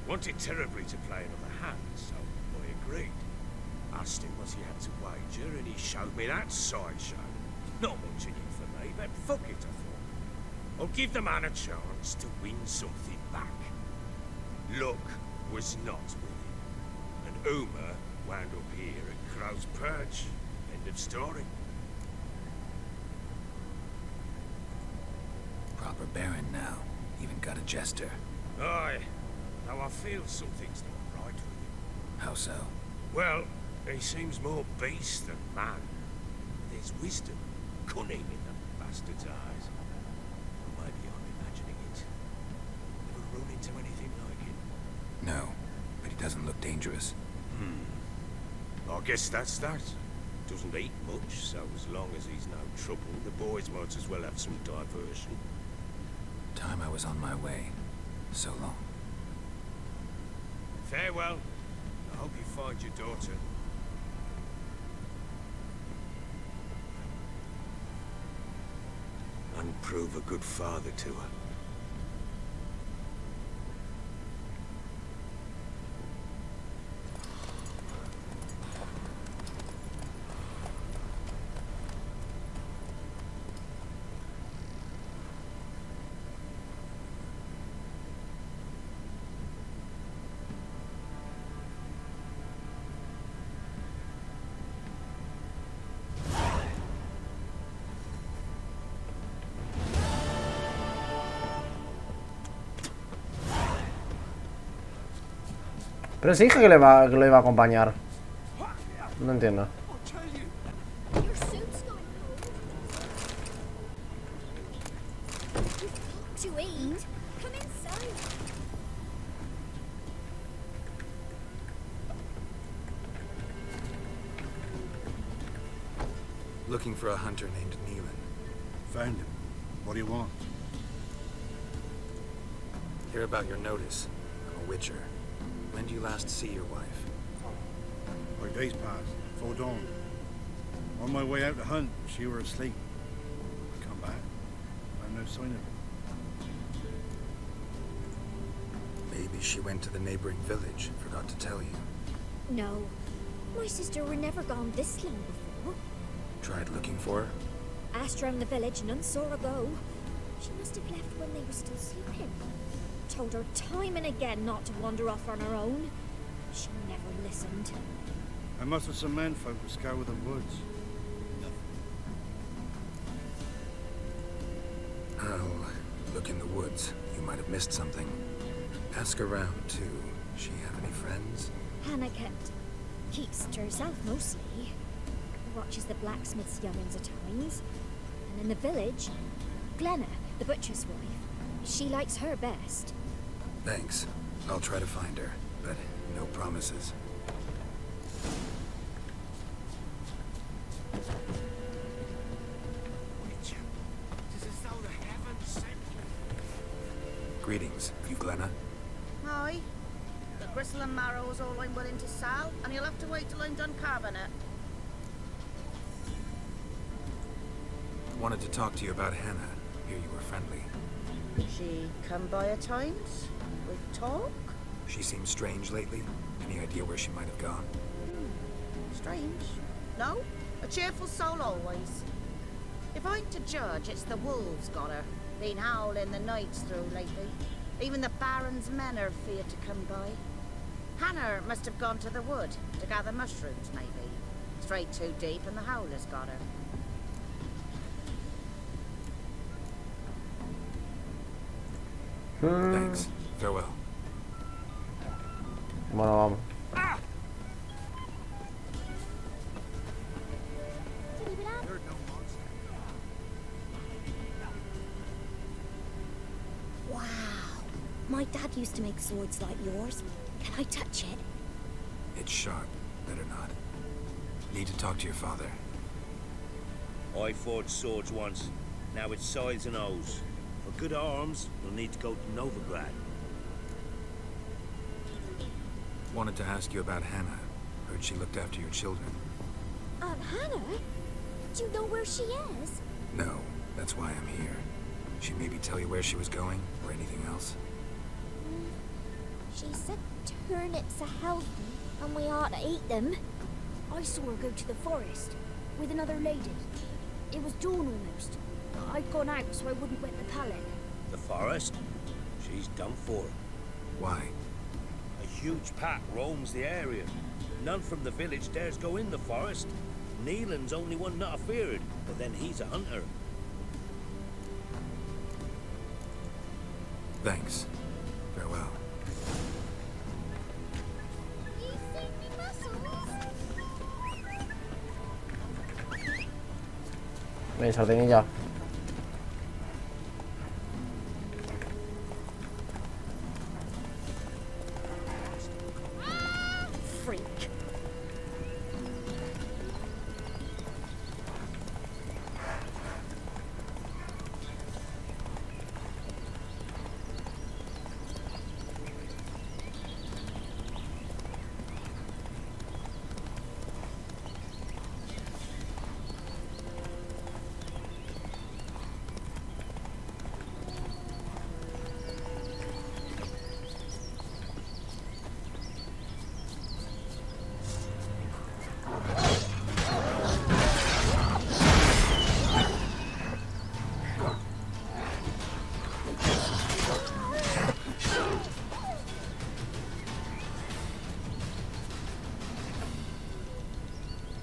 Wanted terribly to play another hand, so I agreed. Asked him what he had to wager, and he showed me that sideshow. Not much in it for me, but fuck it, I thought. I'll give the man a chance to win something back. Luck was not with him, and Uma wound up here at Crow's Perch. End of story. Proper baron now. Even got a jester. Aye, though I feel something's not right with him. How so? Well, he seems more beast than man. There's wisdom, cunning in the bastard's eyes. Or maybe I'm imagining it. Ever run into anything like it? No, but he doesn't look dangerous. I guess that's that. Doesn't eat much, so as long as he's no trouble, the boys might as well have some diversion. Time I was on my way. So long. Farewell. I hope you find your daughter. And prove a good father to her. Pero sí dije que lo iba a acompañar. No entiendo. Your soup's going cold. To eat? Come inside. Looking for a hunter named Neelan. Found him. What do you want? Hear about your notice. I'm a witcher. When do you last see your wife? 5 days passed, before dawn. On my way out to hunt, she were asleep. I come back, found no sign of her. Maybe she went to the neighboring village. Forgot to tell you. No. My sister were never gone this long before. Tried looking for her? Asked round the village, none saw her go. She must have left when they were still sleeping. Told her time and again not to wander off on her own. She never listened. I must have some menfolk to scour the woods. I'll look in the woods. You might have missed something. Ask around, too. She have any friends? Hannah keeps to herself mostly. Watches the blacksmith's young'uns at times. And in the village, Glenna, the butcher's wife, she likes her best. Thanks. I'll try to find her, but no promises. Greetings. You Glenna? Aye. The gristle and marrow is all I'm willing to sell, and you'll have to wait till I'm done carving it. Wanted to talk to you about Hannah. Hear you were friendly. She come by at times? We talk? She seems strange lately. Any idea where she might have gone? Strange. No, a cheerful soul always. If I'm to judge, it's the wolves got her. Been howling the nights through lately. Even the Baron's men are feared to come by. Hannah must have gone to the wood to gather mushrooms, maybe. Straight too deep and the howlers got her. Thanks. Farewell. Bueno, vamos. Wow. My dad used to make swords like yours. Can I touch it? It's sharp. Better not. Need to talk to your father. I forged swords once. Now it's sides and O's. For good arms, you'll need to go to Novigrad. Wanted to ask you about Hannah. Heard she looked after your children. Aunt Hannah? Do you know where she is? No, that's why I'm here. She maybe tell you where she was going, or anything else? She said turnips are healthy, and we ought to eat them. I saw her go to the forest, with another lady. It was dawn almost. I'd gone out so I wouldn't wet the pallet. The forest? She's done for. Why? A huge pack roams the area. None from the village dares go in the forest. Neelan's only one not afeared, but then he's a hunter. Thanks. Farewell. You seen me muscles? Ven, sardinia. Freak.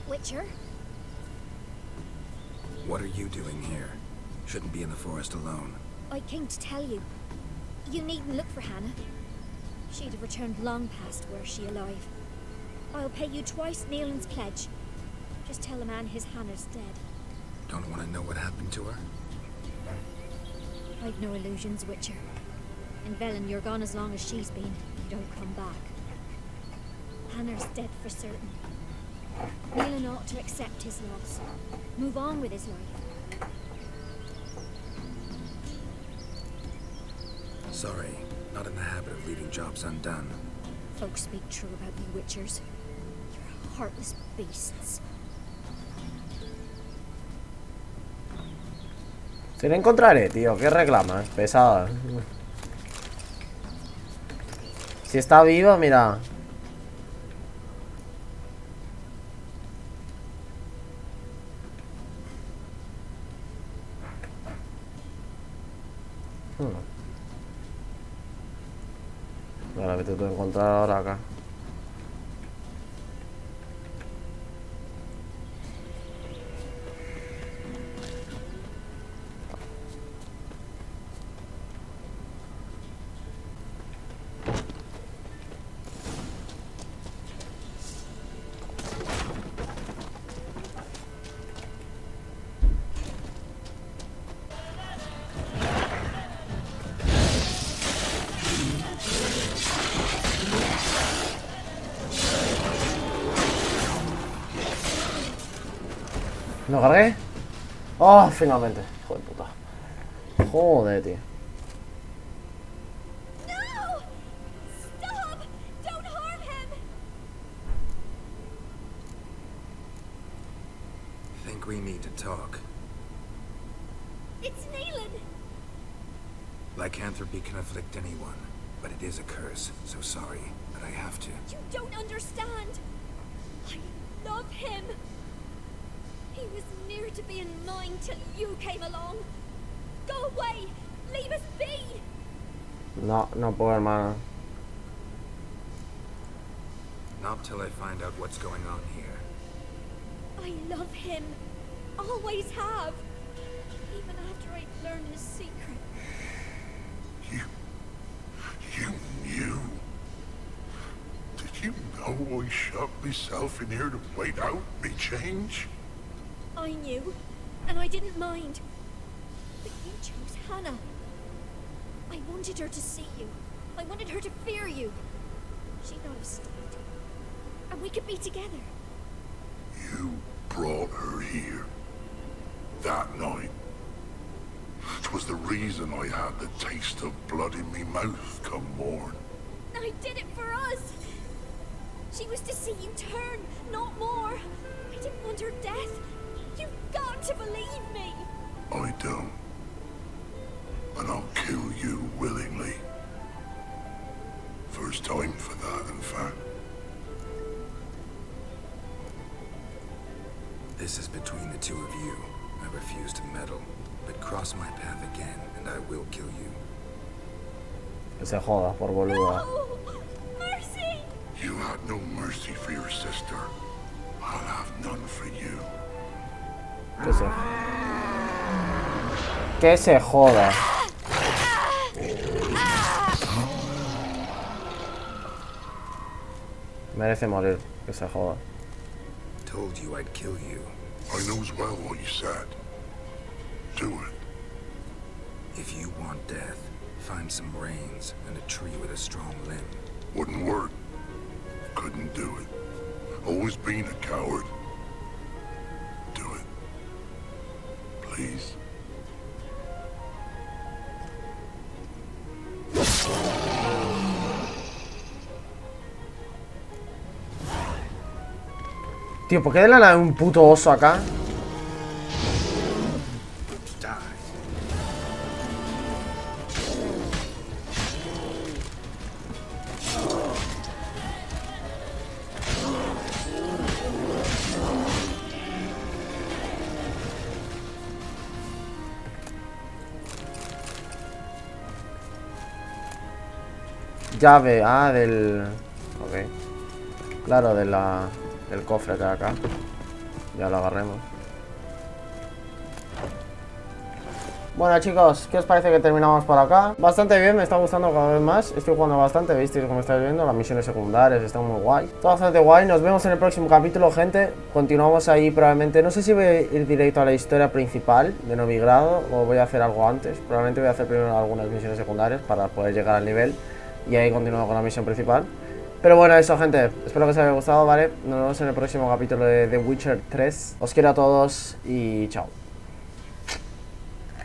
Witcher? What are you doing here? Shouldn't be in the forest alone. I came to tell you. You needn't look for Hannah. She'd have returned long past were she alive. I'll pay you twice Neelan's pledge. Just tell the man his Hannah's dead. Don't want to know what happened to her? I've no illusions, Witcher. And Velen, you're gone as long as she's been. You don't come back. Hannah's dead for certain. Neelan ought to accept his loss. Move on with his life. Sorry, not in the habit of leaving jobs undone. Folks speak true about you, Witchers. You're heartless beasts. Si la encontraré, tío. ¿Qué reclama? Pesada. Si está viva, mira. Ahora vete tú a encontrar ahora acá. ¿Lo cargué? Oh, finalmente. Hijo de puta. Joder, tío. No! Stop! Don't harm him! Think we need to talk. It's Neelan! Lycanthropy can afflict anyone, but it is a curse, so sorry, but I have to. You don't understand! I love him! He was near to being mine till you came along. Go away! Leave us be! No, no puedo, hermano. Not till I find out what's going on here. I love him. Always have. Even after I'd learned his secret. You knew? Did you know I shut myself in here to wait out me change? I knew, and I didn't mind. But you chose Hannah. I wanted her to see you. I wanted her to fear you. She'd not have stayed. And we could be together. You brought her here. That night. It was the reason I had the taste of blood in me mouth come morn. I did it for us. She was to see you turn, not more. I didn't want her death. You've got to believe me. I don't. And I'll kill you willingly. First time for that, in fact. This is between the two of you. I refuse to meddle, but cross my path again and I will kill you. Que se joda, por boluda. Mercy! You had no mercy for your sister. I'll have none for you. Que se joda. Merece morir, que se joda. Told you I'd kill you. I knows well what you said. Do it. If you want death, find some reins and a tree with a strong limb. Wouldn't work. Couldn't do it. Always been a coward. Do it. Please. Tío, ¿por qué de la nada hay un puto oso acá? Llave, del... Ok. Claro, del cofre que hay acá. Ya lo agarremos. Bueno chicos, ¿qué os parece que terminamos por acá? Bastante bien, me está gustando cada vez más. Estoy jugando bastante, visteis como estáis viendo. Las misiones secundarias están muy guay. Está bastante guay, nos vemos en el próximo capítulo, gente. Continuamos ahí probablemente. No sé si voy a ir directo a la historia principal de Novigrado o voy a hacer algo antes. Probablemente voy a hacer primero algunas misiones secundarias para poder llegar al nivel y ahí continuamos con la misión principal. Pero bueno, eso gente, espero que os haya gustado, ¿vale? Nos vemos en el próximo capítulo de The Witcher 3. Os quiero a todos y chao.